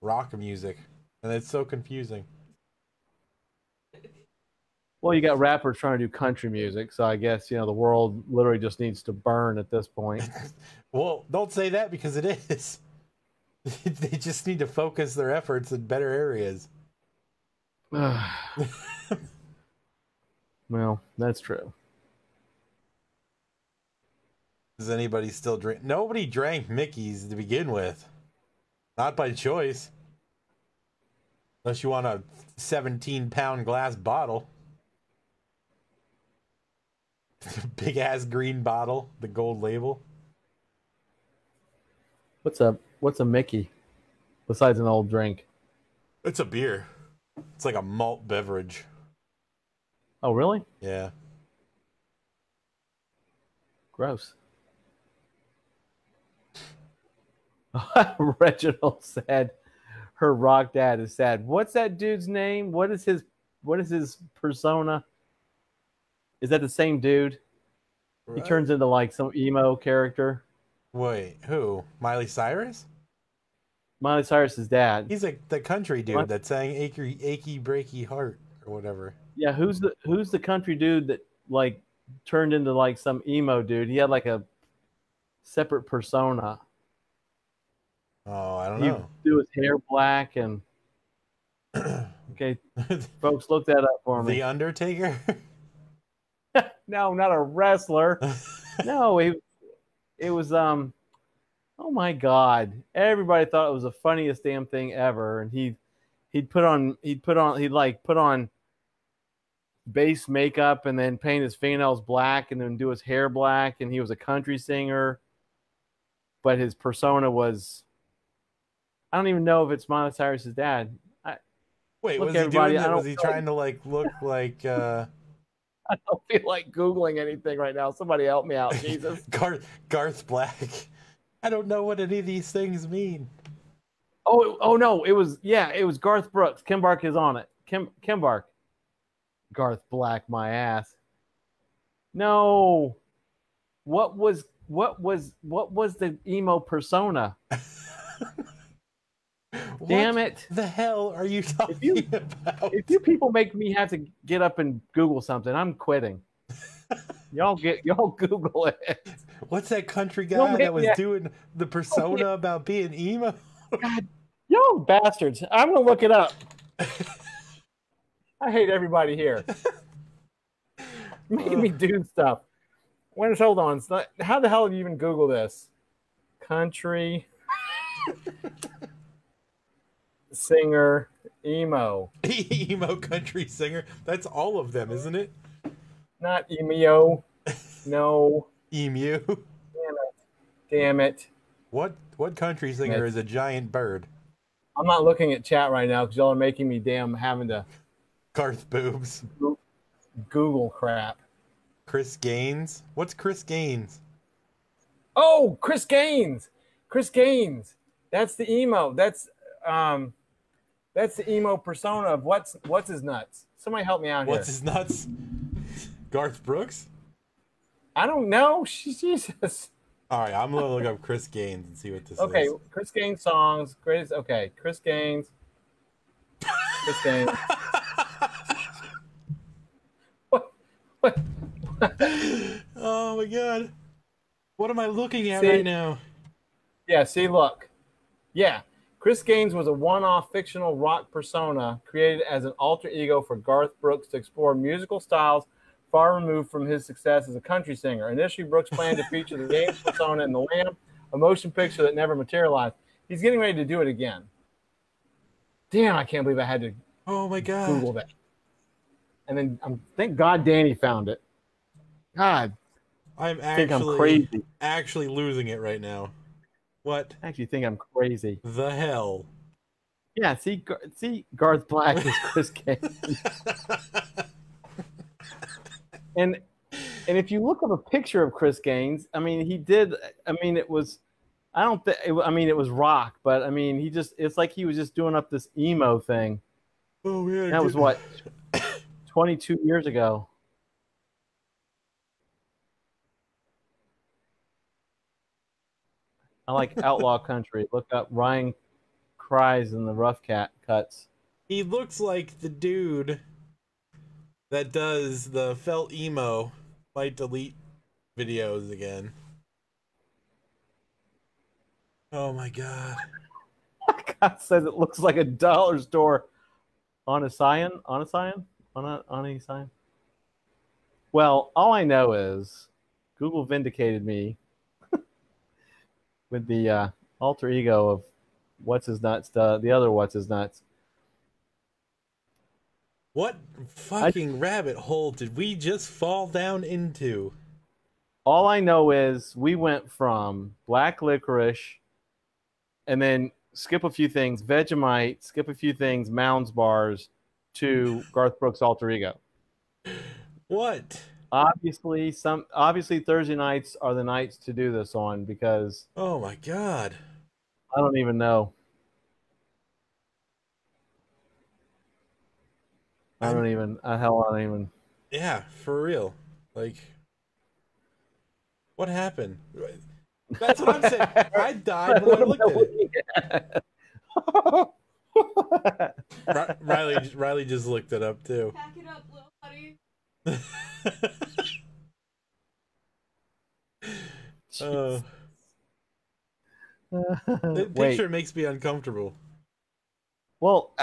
rock music, and it's so confusing. Well, you got rappers trying to do country music, so I guess, the world literally just needs to burn at this point. Well, don't say that because it is. They just need to focus their efforts in better areas. Well, that's true. Does anybody still drink? Nobody drank Mickey's to begin with. Not by choice. Unless you want a 17-pound glass bottle. Big ass green bottle, the gold label. What's a Mickey besides an old drink? It's a beer. It's like a malt beverage. Oh, really? Yeah. Gross. Reginald said her rock dad is sad. What's that dude's name? What is his persona? Is that the same dude? Right. He turns into like some emo character. Wait, who? Miley Cyrus? Miley Cyrus's dad. He's like the country dude What? that sang "Achy Breaky Heart" or whatever. Yeah, who's the country dude that like turned into like some emo dude? He had like a separate persona. Oh, I don't He know. do his hair black and okay, folks, look that up for me. The Undertaker? No, not a wrestler. No, it was oh my God. Everybody thought it was the funniest damn thing ever. And he'd put on base makeup and then paint his fingernails black and then do his hair black, and he was a country singer. But his persona was, I don't even know if it's Miley Cyrus's dad. Wait, Look, was he everybody, doing I that? don't Was he know. trying to like look like I don't feel like Googling anything right now. Somebody help me out, Jesus. Garth Black? I don't know what any of these things mean. Oh no, it was Garth Brooks. Kimbark is on it. Kimbark. Garth Black, my ass. No. What was the emo persona? Damn it. The hell are you talking about? If you people make me have to get up and Google something, I'm quitting. Y'all Google it. What's that country Don't guy make that was me- doing the persona about being emo? God, y'all bastards. I'm gonna look it up. I hate everybody here. Making me do stuff. Hold on. It's not, how the hell do you even Google this? Country singer emo. Emo country singer. That's all of them, isn't it? Not emo. No. Emu. Damn it. What country singer is a giant bird? I'm not looking at chat right now because y'all are making me having to Garth Boobs. Google crap. Chris Gaines. What's Chris Gaines? Oh, Chris Gaines. Chris Gaines. That's the emo. That's the emo persona of what's his nuts. Somebody help me out here. What's his nuts? Garth Brooks? I don't know. Jesus. All right, I'm gonna look up Chris Gaines and see what this Okay, is. Chris Gaines songs. Greatest. Okay, Chris Gaines. Chris Gaines. What? Oh my god. What am I looking at See? right now? Yeah, see, look. Yeah. Chris Gaines was a one-off fictional rock persona created as an alter ego for Garth Brooks to explore musical styles far removed from his success as a country singer. Initially, Brooks planned to feature the Gaines persona in The Lamb, a motion picture that never materialized. He's getting ready to do it again. Damn, I can't believe I had to Oh my god. Google that. And then thank God Danny found it. God, I'm I think I'm actually crazy. losing it right now. What I actually think I'm crazy. the hell? Yeah, see, Garth Black is Chris Gaines. And if you look up a picture of Chris Gaines, I mean, he did. I mean, it was. I don't think. I mean, it was rock, but I mean, it's like he was just doing up this emo thing. Oh man. That was what 22 years ago. I like outlaw country. Look up Ryan Cries in the Rough Cat Cuts. He looks like the dude that does the felt emo might delete videos again. Oh my god. God says it looks like a dollar store on a sign. On a sign. Well, all I know is Google vindicated me with the alter ego of what's his nuts, the other what's his nuts. What fucking rabbit hole did we just fall down into? All I know is we went from Black Licorice and then skip a few things, Vegemite, skip a few things, Mounds Bars, to Garth Brooks' alter ego. What? Obviously Thursday nights are the nights to do this on because Oh my god. I don't even know. I don't even. Yeah, for real. Like, what happened? That's what I'm saying. I died when I looked at it. Riley just looked it up too. Pack it up, little buddy. The picture makes me uncomfortable. Well,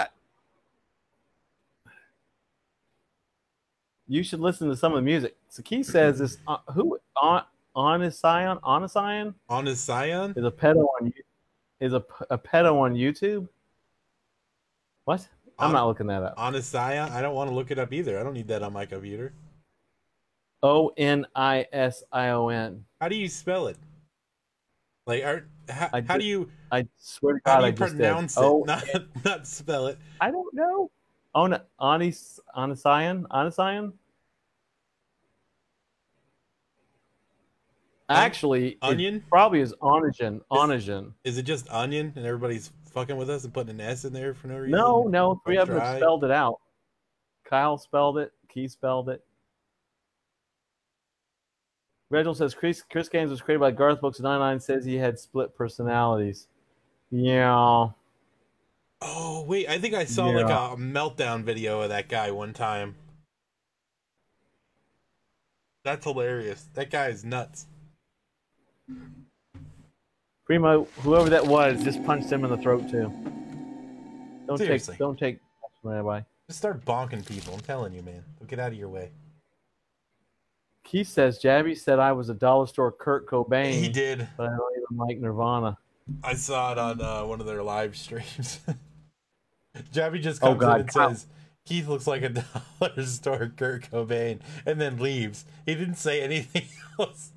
you should listen to some of the music. So Keith says this Honest Scion is a pedo on YouTube. What? I'm not looking that up. Honest Scion? I don't want to look it up either. I don't need that on my computer. Onision. How do you spell it? Like, how do you? I swear to How God, do you pronounce it? Not spell it. I don't know. Onision. Actually, Onion? it probably is Onision. Is it just onion and everybody's fucking with us and putting an S in there for no reason? No. Three of them have spelled it out. Kyle spelled it. Keith spelled it. Reginald says Chris Gaines was created by Garth Brooks. 99 says he had split personalities. Yeah. Oh, wait. I think I saw like a meltdown video of that guy one time. That's hilarious. That guy is nuts. Primo, whoever that was, just punched him in the throat too. Seriously. Don't take anybody. Just start bonking people. I'm telling you, man. Get out of your way. Keith says Jabby said I was a dollar store Kurt Cobain. He did. But I don't even like Nirvana. I saw it on one of their live streams. Jabby just comes in and says, Keith looks like a dollar store Kurt Cobain, and then leaves. He didn't say anything else.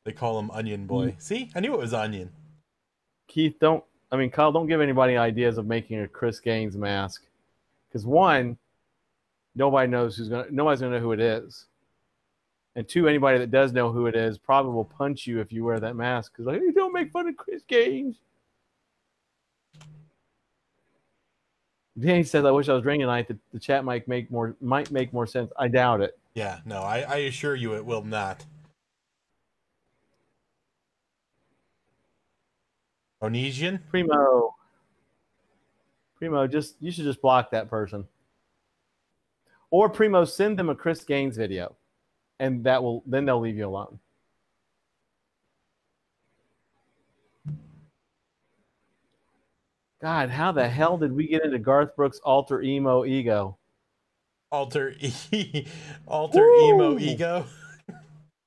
They call him Onion Boy. See? I knew it was Onion. Keith, Kyle, don't give anybody ideas of making a Chris Gaines mask. Because one, nobody's gonna know who it is. And two, anybody that does know who it is probably will punch you if you wear that mask because like, hey, don't make fun of Chris Gaines. Danny says, "I wish I was drinking tonight. The chat might make more sense." I doubt it. Yeah, no, I assure you it will not. Onesian? Primo, you should just block that person. Or Primo, send them a Chris Gaines video, and then they'll leave you alone. God, how the hell did we get into Garth Brooks' alter emo ego? Alter emo ego?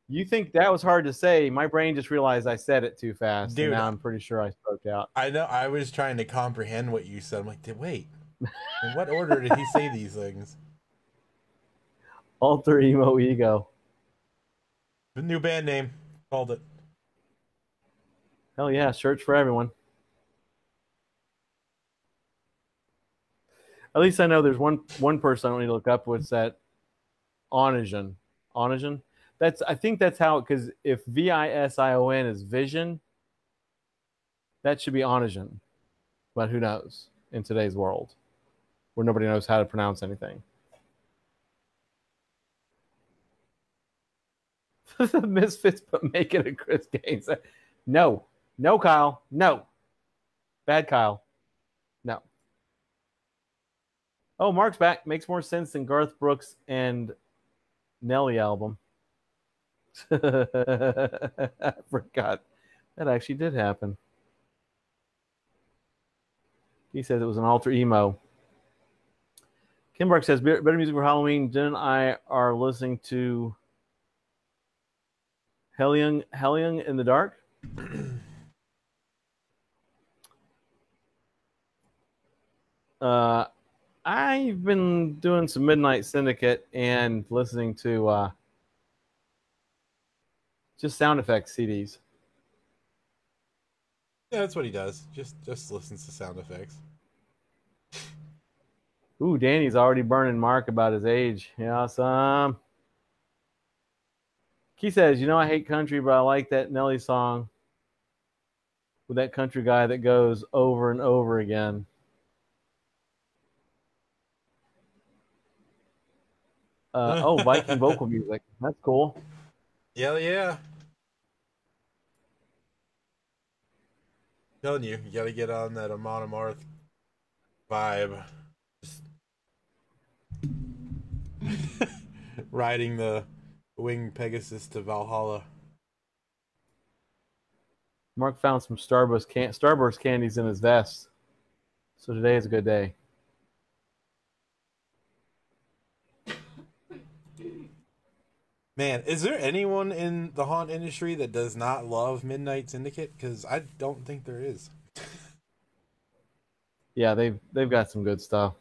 You think that was hard to say? My brain just realized I said it too fast. Dude, and now I'm pretty sure I spoke out. I know. I was trying to comprehend what you said. I'm like, wait. In what order did he say these things? Alter emo ego. The new band name. Called it. Hell yeah, shirts for everyone. At least I know there's one person I don't need to look up. What's that? Onagen. I think that's how, because if Vision is vision, that should be Onagen. But who knows in today's world where nobody knows how to pronounce anything. The Misfits, but make it a Chris Gaines. No, Kyle. No. Bad Kyle. No. Oh, Mark's back. Makes more sense than Garth Brooks and Nelly album. I forgot. That actually did happen. He says it was an alter emo. Kimbark says, better music for Halloween. Jen and I are listening to Hellion in the Dark. I've been doing some Midnight Syndicate and listening to just sound effects CDs. Yeah, that's what he does. Just listens to sound effects. Ooh, Danny's already burning Mark about his age. Yeah, some. He says, I hate country, but I like that Nelly song with that country guy that goes over and over again. Viking vocal music. That's cool. Yeah. Telling you got to get on that Amon Amarth vibe. Just riding the winged Pegasus to Valhalla. Mark found some Starburst candies in his vest. So today is a good day. Man, is there anyone in the haunt industry that does not love Midnight Syndicate? Because I don't think there is. Yeah, they've got some good stuff.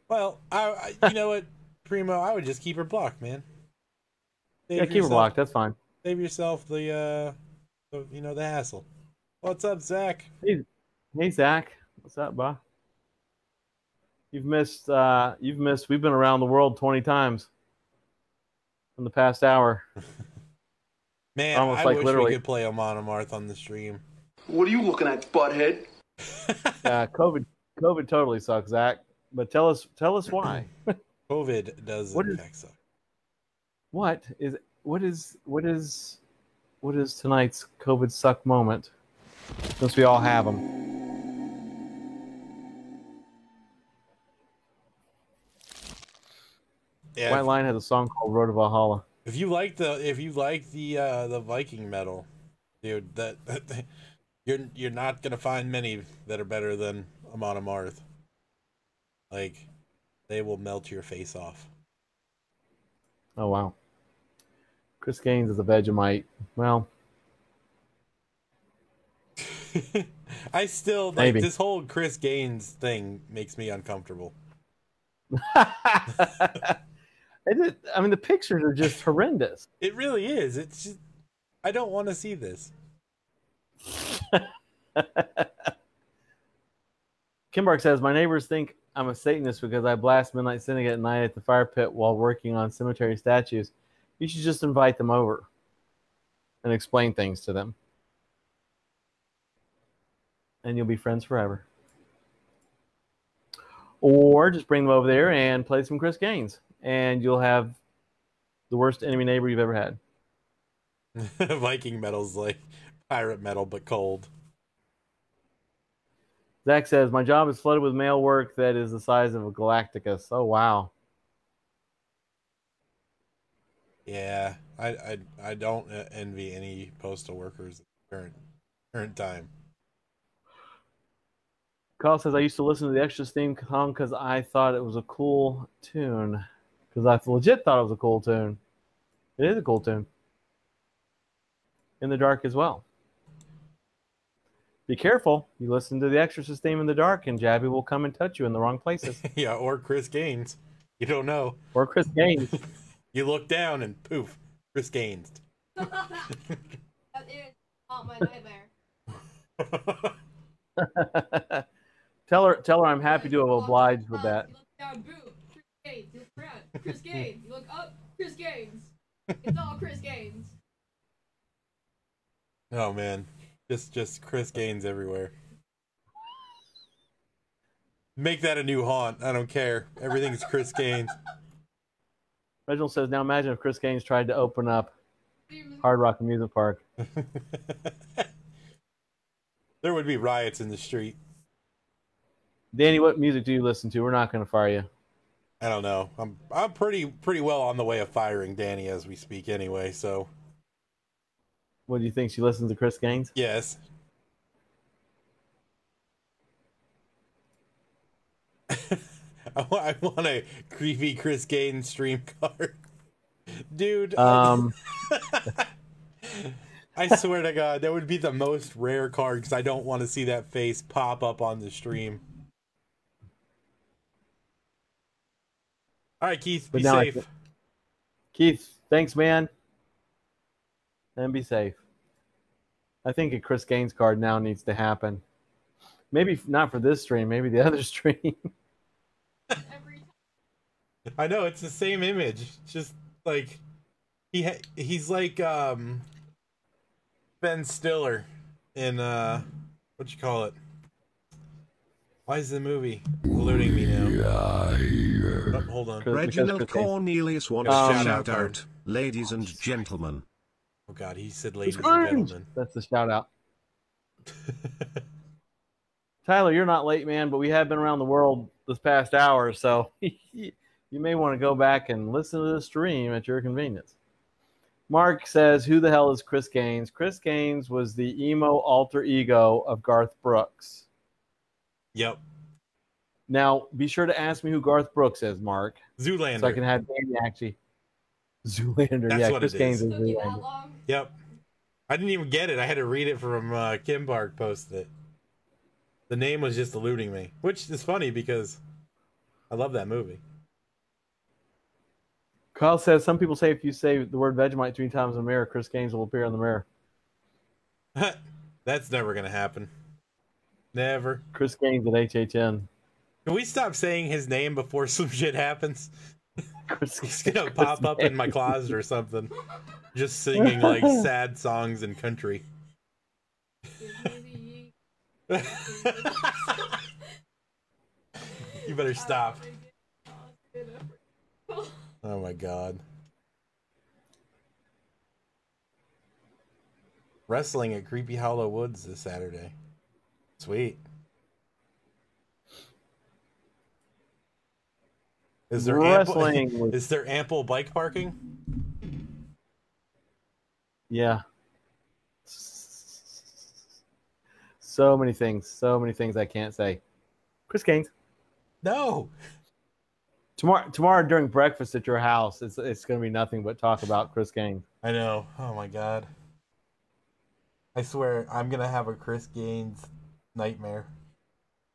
Well, I you know what, Primo, I would just keep her blocked, man. Keep her blocked. That's fine. Save yourself the hassle. What's up, Zach? Hey, Zach. What's up, bud? You've missed. We've been around the world 20 times in the past hour. Man, I wish we could play Amon Amarth on the stream. What are you looking at, butthead? COVID totally sucks, Zach. But tell us why. COVID does in fact suck. What is tonight's COVID suck moment? Since we all have them. Yeah, White Line has a song called Road to Valhalla. If you like the Viking metal, dude, that you're not gonna find many that are better than Amon Amarth. Like, they will melt your face off. Oh wow. Chris Gaines is a Vegemite. Well, I still like this whole Chris Gaines thing makes me uncomfortable. The pictures are just horrendous. It really is. It's just, I don't want to see this. Kimbark says, my neighbors think I'm a Satanist because I blast Midnight Syndicate at night at the fire pit while working on cemetery statues. You should just invite them over and explain things to them. And you'll be friends forever. Or just bring them over there and play some Chris Gaines. And you'll have the worst enemy neighbor you've ever had. Viking metal's like pirate metal, but cold. Zach says, my job is flooded with mail work that is the size of a Galacticus. Oh, wow. Yeah, I don't envy any postal workers at the current time. Carl says, I used to listen to the Extras theme song because I thought it was a cool tune. Because I legit thought it was a cool tune. It is a cool tune. In the dark as well. Be careful. You listen to the Exorcist theme in the dark and Jabby will come and touch you in the wrong places. Yeah, or Chris Gaines. You don't know. Or Chris Gaines. You look down and poof, Chris Gaines. That is not my nightmare. Tell her I'm happy to have obliged with that. You look down, boom, Chris Gaines. You look around, Chris Gaines. You look up, Chris Gaines. It's all Chris Gaines. Oh man, just Chris Gaines everywhere. Make that a new haunt. I don't care. Everything's Chris Gaines. Reginald says, now imagine if Chris Gaines tried to open up Hard Rock Amusement Park. There would be riots in the street. Danny, what music do you listen to? We're not going to fire you. I don't know. I'm pretty well on the way of firing Danny as we speak anyway, so. What do you think? She listens to Chris Gaines? Yes. I want a creepy Chris Gaines stream card. Dude. I swear to God, that would be the most rare card because I don't want to see that face pop up on the stream. All right, Keith, be safe. Keith, thanks, man. And be safe. I think a Chris Gaines card now needs to happen. Maybe not for this stream, maybe the other stream. I know, it's the same image. It's just like he's like Ben Stiller in what you call it? Why is the movie eluding me now? Oh, hold on. Reginald Cornelius wants to shout out, ladies and gentlemen. Oh God, he said ladies and gentlemen. That's the shout out. Tyler, you're not late, man, but we have been around the world this past hour, so you may want to go back and listen to the stream at your convenience. Mark says, who the hell is Chris Gaines? Chris Gaines was the emo alter ego of Garth Brooks. Yep. Now, be sure to ask me who Garth Brooks is, Mark. Zoolander. So I can have Danny actually. Zoolander. That's yeah, what Chris it Gaines is. is Zoolander. Yep. I didn't even get it. I had to read it from Kim Bark posted it. The name was just eluding me, which is funny because I love that movie. Kyle says, some people say if you say the word Vegemite 3 times in the mirror, Chris Gaines will appear in the mirror. That's never going to happen. Never. Chris Gaines at HHN. Can we stop saying his name before some shit happens? He's going to pop up Gaines. in my closet or something. Just singing like sad songs and country. You better stop. Oh my God. Wrestling at Creepy Hollow Woods this Saturday. Sweet. Is there is there ample bike parking? Yeah. So many things I can't say. Chris Gaines. No. Tomorrow during breakfast at your house, it's going to be nothing but talk about Chris Gaines. I know. Oh my God. I swear I'm going to have a Chris Gaines nightmare.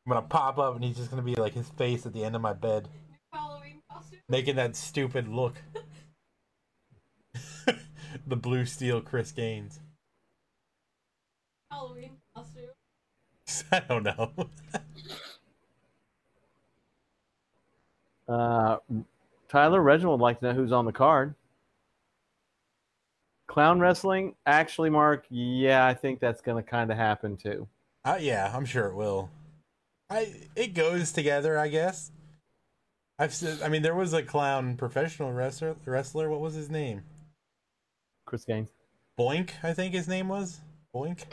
I'm going to pop up and he's just going to be like his face at the end of my bed. Halloween costume. Making that stupid look. The blue steel Chris Gaines. Halloween costume. I don't know. Tyler, Reginald would like to know who's on the card. Clown wrestling, actually, Mark. Yeah, I think that's going to kind of happen too. Yeah, I'm sure it will. It goes together, I guess. I mean, there was a clown professional wrestler. What was his name? Chris Gaines. Boink, I think his name was. Boink.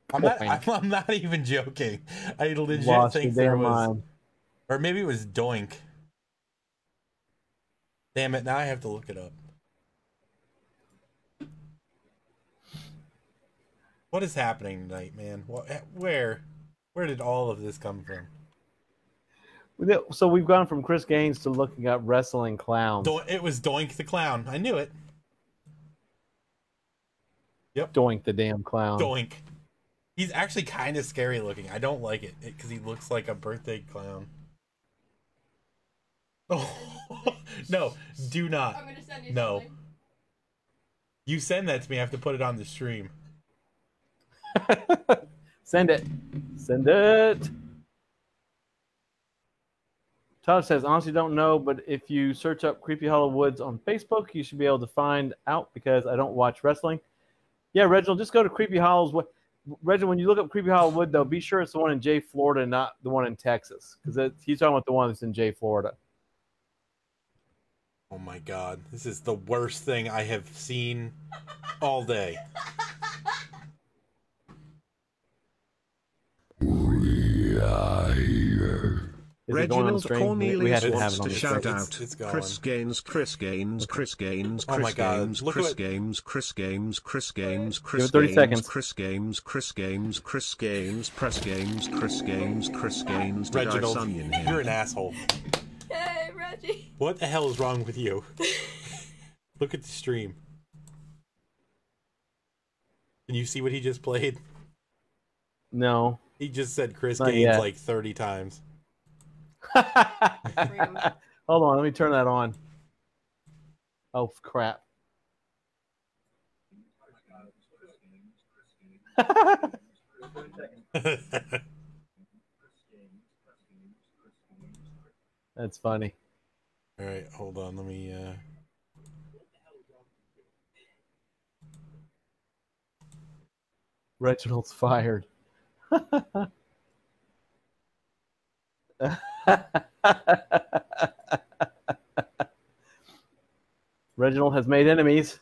Boink. I'm not even joking. I legit Lost think your there damn was, mind. or maybe it was Doink. Damn it! Now I have to look it up. What is happening tonight, man? Where did all of this come from? So we've gone from Chris Gaines to looking up wrestling clowns. It was Doink the Clown. I knew it. Yep. Doink the damn clown. Doink. He's actually kind of scary looking. I don't like it because he looks like a birthday clown. Oh, no, do not. I'm gonna send you No. something. You send that to me, I have to put it on the stream. Send it. Send it. Todd says, honestly don't know, but if you search up Creepy Hollow Woods on Facebook, you should be able to find out because I don't watch wrestling. Yeah, Reginald, just go to Creepy Hollow's. Reginald, when you look up Creepy Hollow Wood, though, be sure it's the one in Jay, Florida, not the one in Texas, because he's talking about the one that's in Jay, Florida. Oh my god, this is the worst thing I have seen all day. Is it going on the Reginald stream? Cornelius We had to have wants it on to the shout stream. out It's going. Chris Gaines, Chris Gaines, Chris Gaines, Oh my Chris God, Gaines, look Chris what- Gaines, Chris Gaines, Chris Gaines, Give Chris it 30 Gaines, seconds. Chris Gaines, Chris Gaines, Chris Gaines, Press Gaines, Chris Gaines, Chris Gaines. Did I Reginald, Sonny in you're here? an asshole. Hey, Reggie. What the hell is wrong with you? Look at the stream. Can you see what he just played? No. He just said Chris Not Gaines yet. like 30 times. Hold on, let me turn that on. Oh, crap. That's funny. All right, hold on. Let me. Reginald's fired. Reginald has made enemies.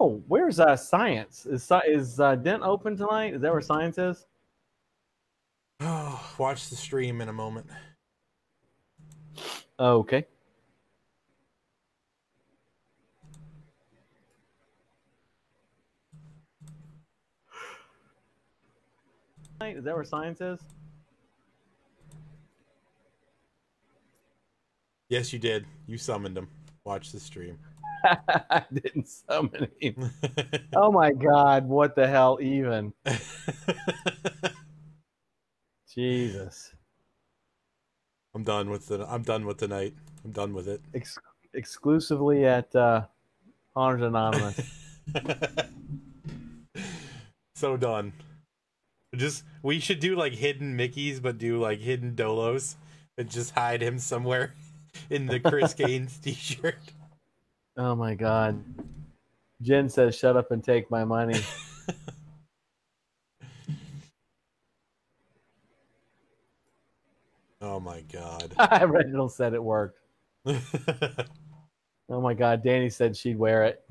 Oh, where's Science? Is Dent open tonight? Is that where Science is? Oh, watch the stream in a moment. Oh, okay. Is that where Science is? Yes, you did. You summoned him. Watch the stream. I didn't summon him. Oh my God! What the hell? Even Jesus. I'm done with tonight. I'm done with it. Exclusively at Honors Anonymous. So done. We should do like hidden Mickeys, but do like hidden Dolos and just hide him somewhere in the Chris Gaines t-shirt. Oh my God. Jen says, "Shut up and take my money." Oh my God. Reginald said it worked. Oh my God. Danny said she'd wear it.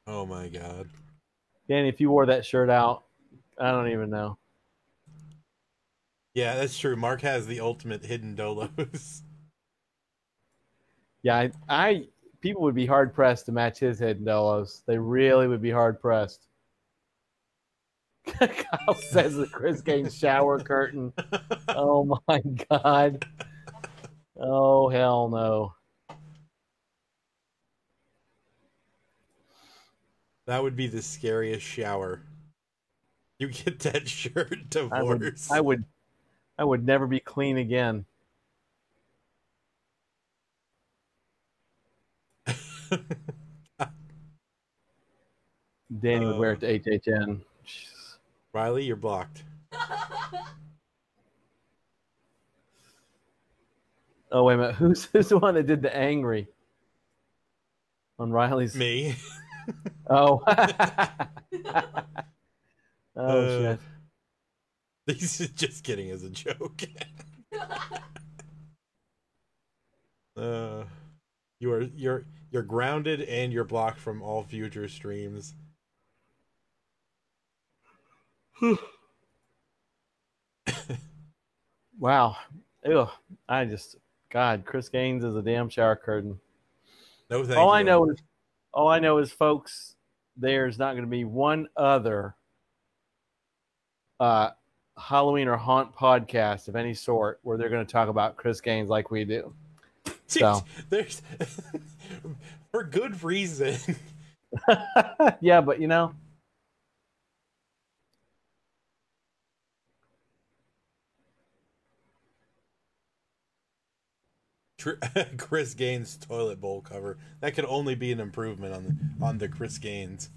Oh my God. Danny, if you wore that shirt out, I don't even know. Yeah, that's true. Mark has the ultimate hidden Dolos. Yeah, I people would be hard pressed to match his hidden Dolos. They really would be hard pressed. Kyle says the Chris Gaines shower curtain. Oh my God. Oh hell no. That would be the scariest shower. You get that shirt divorced. I would never be clean again. Danny would wear it to HHN. Jeez. Riley, you're blocked. Oh, wait a minute. Who's the one that did the angry on Riley's? Me. Oh. Oh, shit. This is just kidding as a joke. You're grounded and you're blocked from all future streams. Wow. Ew. God, Chris Gaines is a damn shower curtain. No, thank All you. I know is, folks, there's not going to be one other Halloween or haunt podcast of any sort where they're going to talk about Chris Gaines like we do. So There's for good reason. yeah, but you know, Chris Gaines toilet bowl cover. That could only be an improvement on the Chris Gaines.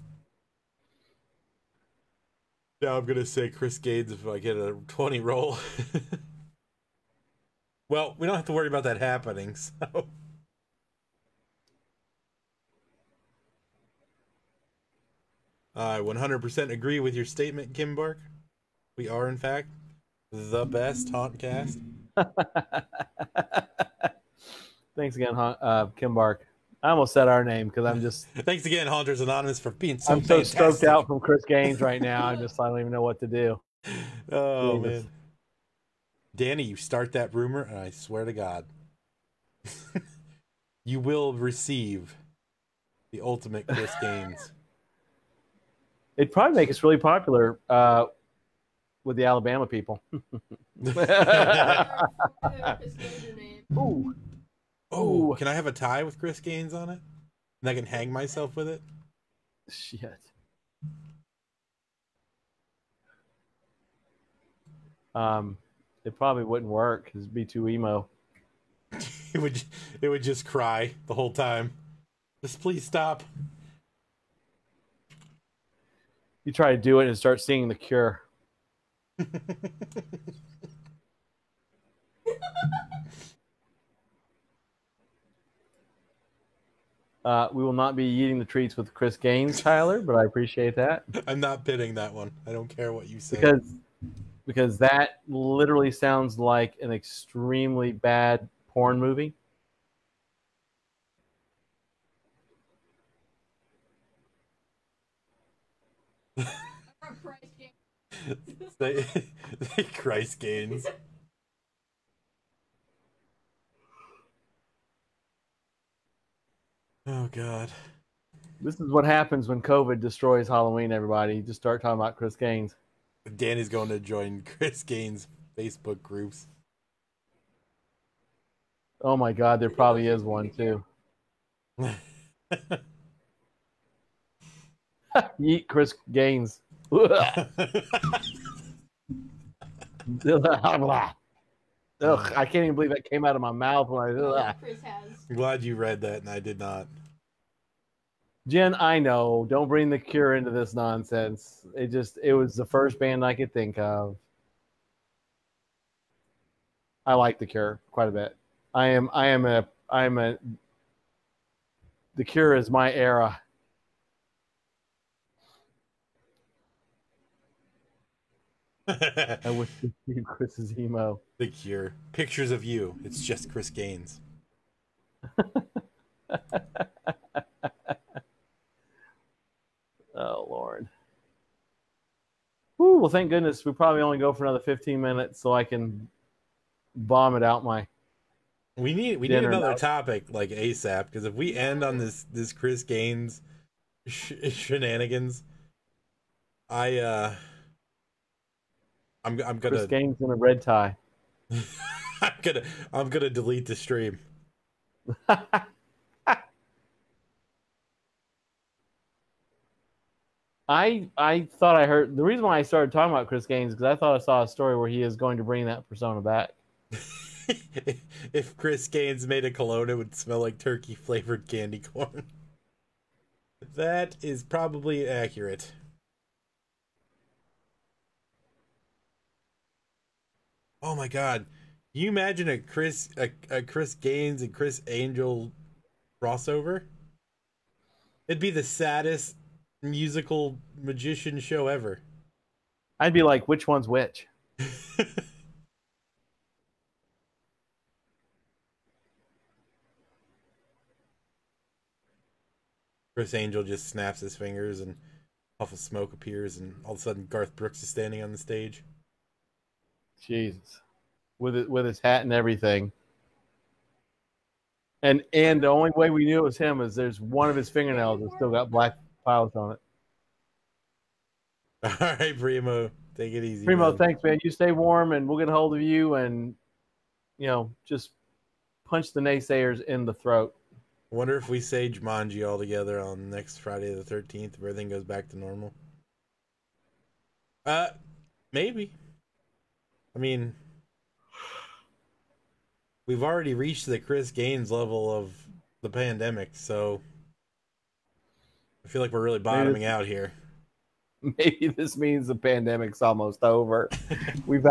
Now I'm gonna say Chris Gaines if I get a 20 roll. Well, we don't have to worry about that happening, so. I 100% agree with your statement, Kim Bark. We are, in fact, the best Hauntcast. Thanks again, Kim Bark. I almost said our name because I'm just. Thanks again, Haunters Anonymous, for being so I'm so fantastic. stroked out from Chris Gaines right now. I don't even know what to do. Oh, Jesus. man. Danny, you start that rumor, and I swear to God, you will receive the ultimate Chris Gaines. It'd probably make us really popular with the Alabama people. Ooh. Oh, can I have a tie with Chris Gaines on it? And I can hang myself with it? Shit. It probably wouldn't work because it'd be too emo. It would just cry the whole time. Just please stop. You try to do it and start singing The Cure. We will not be eating the treats with Chris Gaines, Tyler, but I appreciate that. I'm not pitting that one. I don't care what you say. Because that literally sounds like an extremely bad porn movie. Say Christ Gaines. Oh God. This is what happens when COVID destroys Halloween, everybody. You just start talking about Chris Gaines. Danny's going to join Chris Gaines' Facebook groups. Oh my God, there probably is one too. Yeet Chris Gaines. Ugh, I can't even believe that came out of my mouth when Chris has. I'm glad you read that and I did not. Jen, I know. Don't bring The Cure into this nonsense. It was the first band I could think of. I like The Cure quite a bit. The Cure is my era. I wish to see Chris's emo. The Cure. Pictures of you. It's just Chris Gaines. Oh, Lord. Whew, well, thank goodness we probably only go for another 15 minutes so I can vomit out my... We need another topic like ASAP, because if we end on this Chris Gaines shenanigans, I'm gonna Chris Gaines in a red tie. I'm gonna delete the stream. I thought I heard the reason why I started talking about Chris Gaines because I thought I saw a story where he is going to bring that persona back. If Chris Gaines made a cologne, it would smell like turkey flavored candy corn. That is probably accurate. Oh my god. Can you imagine a Chris Gaines and Chris Angel crossover? It'd be the saddest musical magician show ever. I'd be like, which one's which? Chris Angel just snaps his fingers and puff of smoke appears, and all of a sudden Garth Brooks is standing on the stage. Jesus, with his hat and everything. And the only way we knew it was him is there's one of his fingernails that still got black piles on it. All right, Primo, take it easy. Primo, man. thanks, man. You stay warm, and we'll get a hold of you, and just punch the naysayers in the throat. I wonder if we say Jumanji all together on next Friday the 13th, if everything goes back to normal. Maybe. I mean, we've already reached the Chris Gaines level of the pandemic, so I feel like we're really bottoming out here. Maybe this means the pandemic's almost over. We've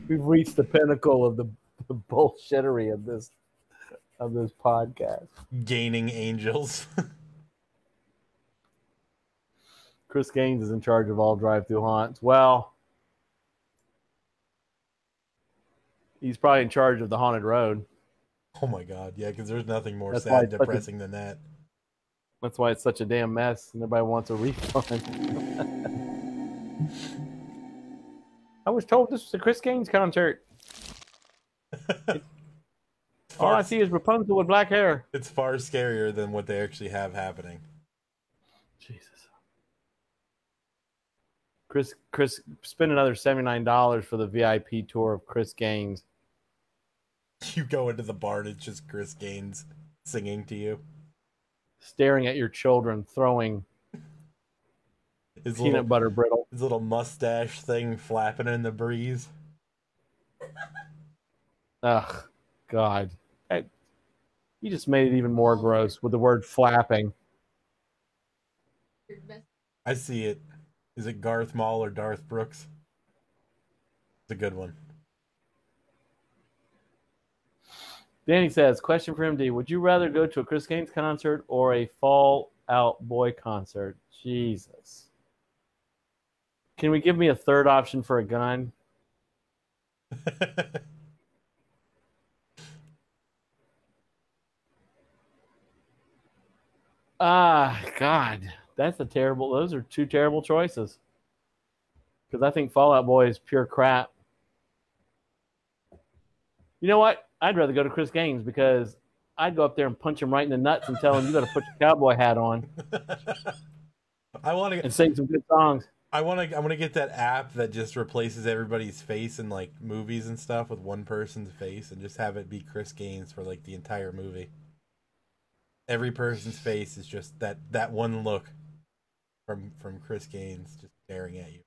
reached the pinnacle of the bullshittery of this podcast. Gaining angels. Chris Gaines is in charge of all drive-through haunts. Well, he's probably in charge of the haunted road. Oh my god, yeah, because there's nothing more That's sad and depressing than that. That's why it's such a damn mess, and everybody wants a refund. I was told this was a Chris Gaines concert. All I see is Rapunzel with black hair. It's far scarier than what they actually have happening. Jesus. Chris, spend another $79 for the VIP tour of Chris Gaines. You go into the bar and it's just Chris Gaines singing to you. Staring at your children, throwing His peanut butter brittle. His little mustache thing flapping in the breeze. Ugh, God. You just made it even more gross with the word flapping. I see it. Is it Garth Mall or Darth Brooks? It's a good one. Danny says, question for MD. Would you rather go to a Chris Gaines concert or a Fall Out Boy concert? Jesus. Can we give me a third option for a gun? God. Those are two terrible choices. Because I think Fall Out Boy is pure crap. You know what? I'd rather go to Chris Gaines because I'd go up there and punch him right in the nuts and tell him you got to put your cowboy hat on. And sing some good songs. I want to get that app that just replaces everybody's face in like movies and stuff with one person's face, and just have it be Chris Gaines for like the entire movie. Every person's face is just that one look from Chris Gaines just staring at you.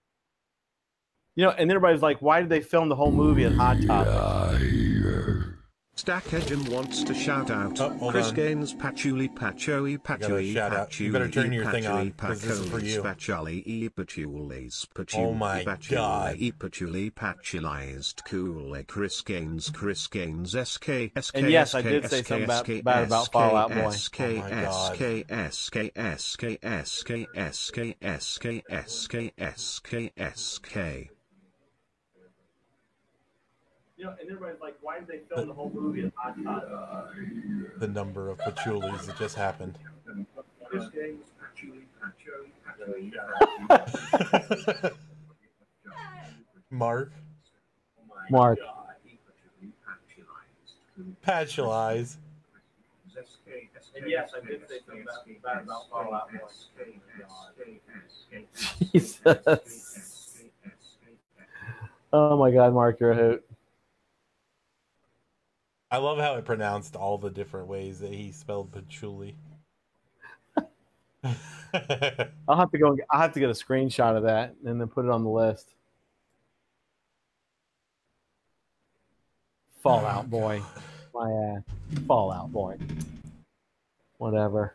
And everybody's like, why did they film the whole movie at Hot Topic? Stack Engine wants to shout out Chris Gaines Patchouli Patchouli Patchouli Patchouli. You better turn your thing on, because this is for you. Patchouli Patchoulis Oh my god. Patchouli Patchoulized Cool Chris Gaines SK. And yes, I did say something bad about Fall Out Boy. And everybody's like, why did they film the whole movie at Hot Topic? The number of patchoulis that just happened. Mark. Patchoulized. And yes, I did say something bad about Fall Out Boy. Jesus. Oh my God, Mark, you're a hoot. I love how it pronounced all the different ways that he spelled patchouli. I'll have to get a screenshot of that and then put it on the list. Fall Out Boy. My ass. Fall Out Boy. Whatever.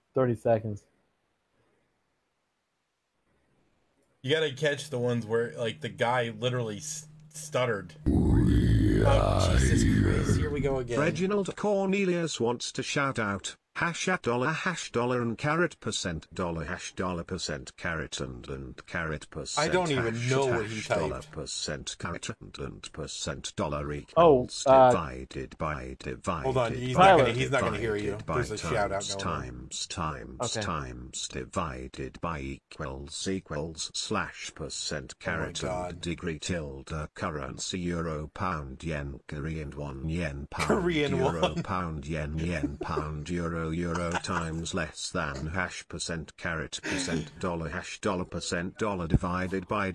30 seconds. You gotta catch the ones where, like, the guy literally stuttered. Oh, Jesus Christ, here we go again. Reginald Cornelius wants to shout out $dollar and carrot percent dollar $% carrot and carrot percent. I don't even know what he typed. Percent carrot and percent dollar equals divided by. Hold on, he's not gonna hear you. There's a shout out going times divided by equals slash percent carrot and degree tilde currency euro pound yen Korean won yen pound euro pound yen pound euro times less than hash percent carrot percent dollar divided by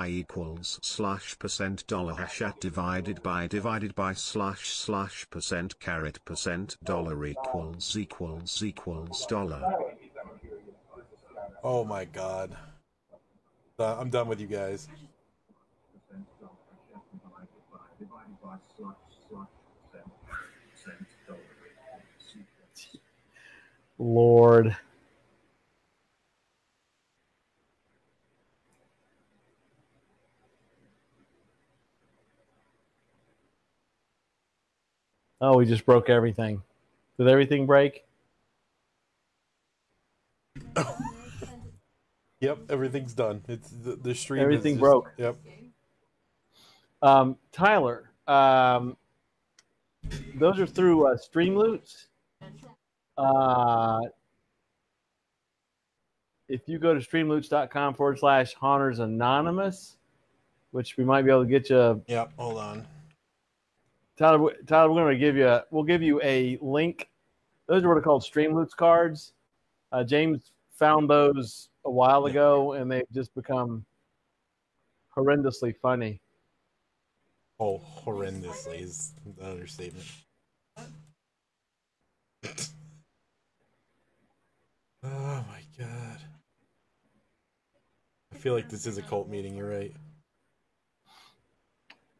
equals slash percent dollar hash at divided by slash percent carrot percent dollar equals dollar. Oh my God. I'm done with you guys. Lord. Oh, we just broke everything. Did everything break? Yep, everything's done. It's the stream. Everything broke. Yep. Tyler, those are through Streamloots. If you go to streamloots.com/Honors Anonymous, which we might be able to get you. Yep. Hold on, Tyler, we're going to we'll give you a link. Those are what are called Streamloots cards. James found those a while ago, and they've just become horrendously funny. Oh, horrendously is the understatement. Oh my God. I feel like this is a cult meeting, you're right.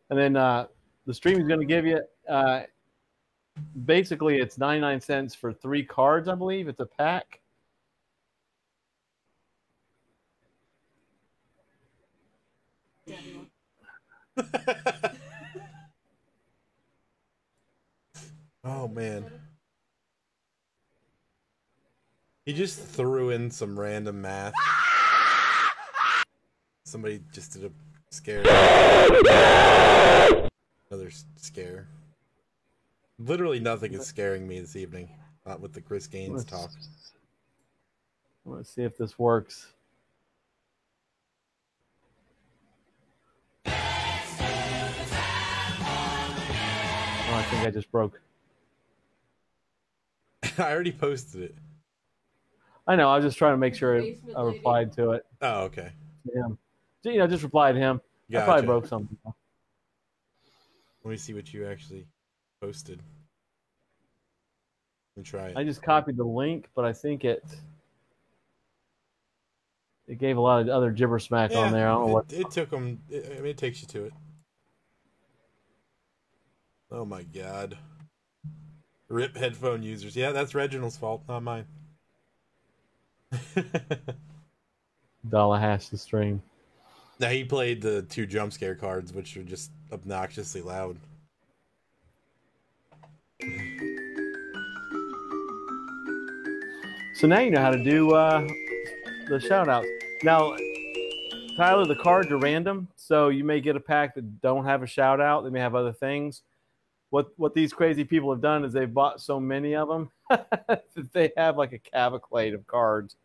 And then the stream is going to give you, basically it's 99 cents for 3 cards, I believe. It's a pack. Oh man. He just threw in some random math. Somebody just did a scare. Another scare. Literally nothing is scaring me this evening. Not with the Chris Gaines talk. Let's see if this works. Oh, I think I just broke. I already posted it. I know. I was just trying to make sure I replied to it. Oh, okay. Yeah. You know, just reply to him. Gotcha. I probably broke something. Let me see what you actually posted. Let me try it. I just copied the link, but I think it gave a lot of other gibber smack on there. I don't know what. It took them. I mean, it takes you to it. Oh my God. RIP headphone users. Yeah, that's Reginald's fault, not mine. Dollar hash the stream. Now he played the 2 jump scare cards, which are just obnoxiously loud. So now you know how to do the shout outs. Now, Tyler, the cards are random, so you may get a pack that don't have a shout out. They may have other things. What these crazy people have done is they've bought so many of them that they have like a cavalcade of cards.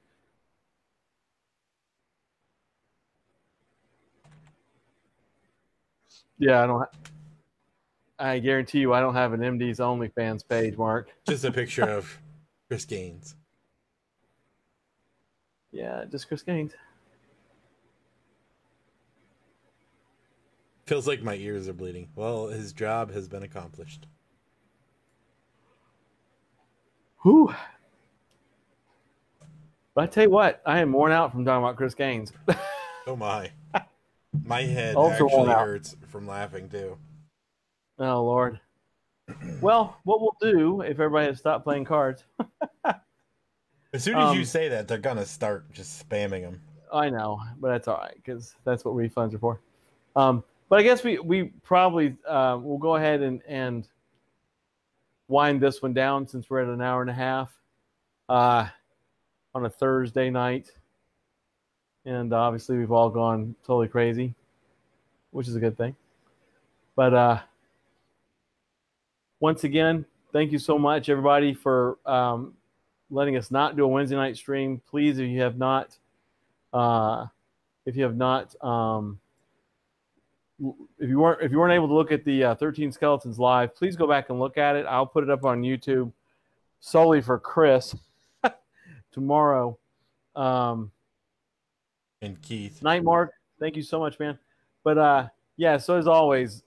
Yeah, I guarantee you I don't have an MD's OnlyFans page, Mark. Just a picture of Chris Gaines. Yeah, just Chris Gaines. Feels like my ears are bleeding. Well, his job has been accomplished. Whew. But I tell you what, I am worn out from talking about Chris Gaines. Oh my. My head Also actually hurts from laughing too. Oh, Lord. Well, what we'll do if everybody has stopped playing cards. As soon as you say that, they're gonna start just spamming them. I know, but that's all right because that's what refunds are for. But I guess we probably will go ahead and wind this one down since we're at an hour and a half on a Thursday night. And obviously we've all gone totally crazy, which is a good thing. But once again, thank you so much, everybody, for letting us not do a Wednesday night stream. Please, if you have not if you weren't able to look at the 13 Skeletons live, please go back and look at it. I'll put it up on YouTube solely for Chris tomorrow. And Keith. Night Mark, thank you so much, man. But yeah, so as always,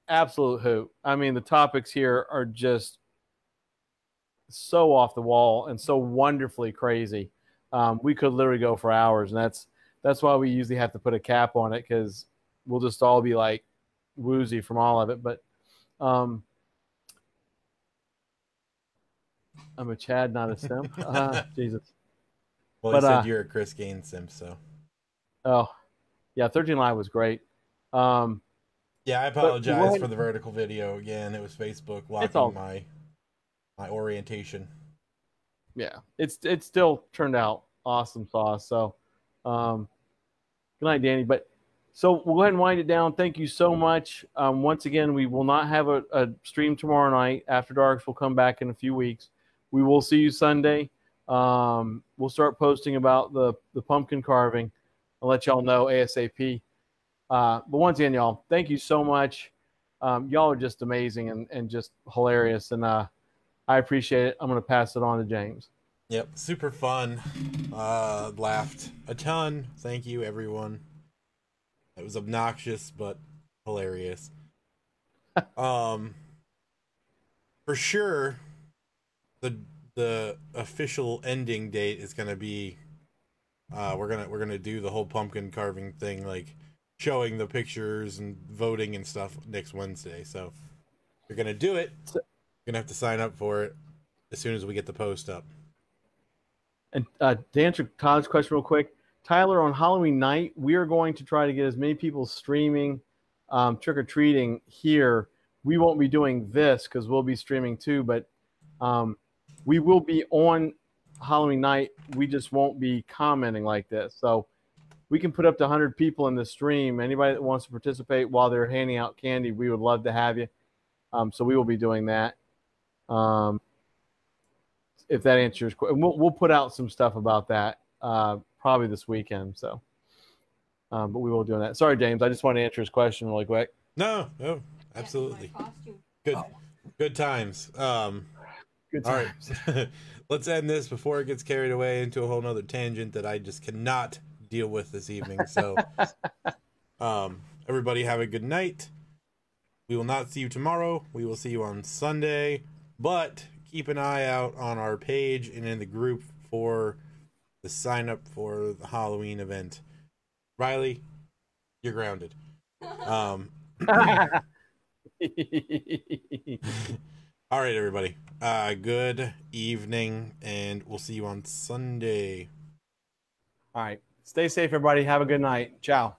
absolute hoot. I mean, the topics here are just so off the wall and so wonderfully crazy. We could literally go for hours, and that's why we usually have to put a cap on it, because we'll just all be like woozy from all of it. But I'm a Chad, not a simp. Jesus. Well, But, you said you're a Chris Gaines simp, so. Oh, yeah, 13 Live was great. Yeah, I apologize But- for the vertical video again. It was Facebook locking all- my orientation. Yeah, it's still turned out awesome sauce. So, good night, Danny. But so we'll go ahead and wind it down. Thank you so much. Once again, we will not have a stream tomorrow night. After Darks will come back in a few weeks. We will see you Sunday. We'll start posting about the pumpkin carving. I'll let y'all know ASAP. But once again, y'all, thank you so much. Y'all are just amazing and just hilarious. And I appreciate it. I'm going to pass it on to James. Yep, super fun. Laughed a ton. Thank you, everyone. It was obnoxious, but hilarious. For sure, the official ending date is gonna be we're gonna do the whole pumpkin carving thing, like showing the pictures and voting and stuff next Wednesday. So if you're gonna do it, you're gonna have to sign up for it as soon as we get the post up. And to answer Todd's question real quick, Tyler, on Halloween night, we are going to try to get as many people streaming trick-or-treating here. We won't be doing this because we'll be streaming too, but we will be on Halloween night. We just won't be commenting like this. So we can put up to 100 people in the stream. Anybody that wants to participate while they're handing out candy, we would love to have you. So we will be doing that. If that answers your question, we'll put out some stuff about that probably this weekend. So, but we will do that. Sorry, James. I just want to answer his question really quick. No, absolutely. Good times. Good All times. right. Let's end this before it gets carried away into a whole nother tangent that I just cannot deal with this evening. So, everybody have a good night. We will not see you tomorrow. We will see you on Sunday, but keep an eye out on our page and in the group for the sign up for the Halloween event. Riley, you're grounded. All right, everybody. Good evening, and we'll see you on Sunday. All right. Stay safe, everybody. Have a good night. Ciao.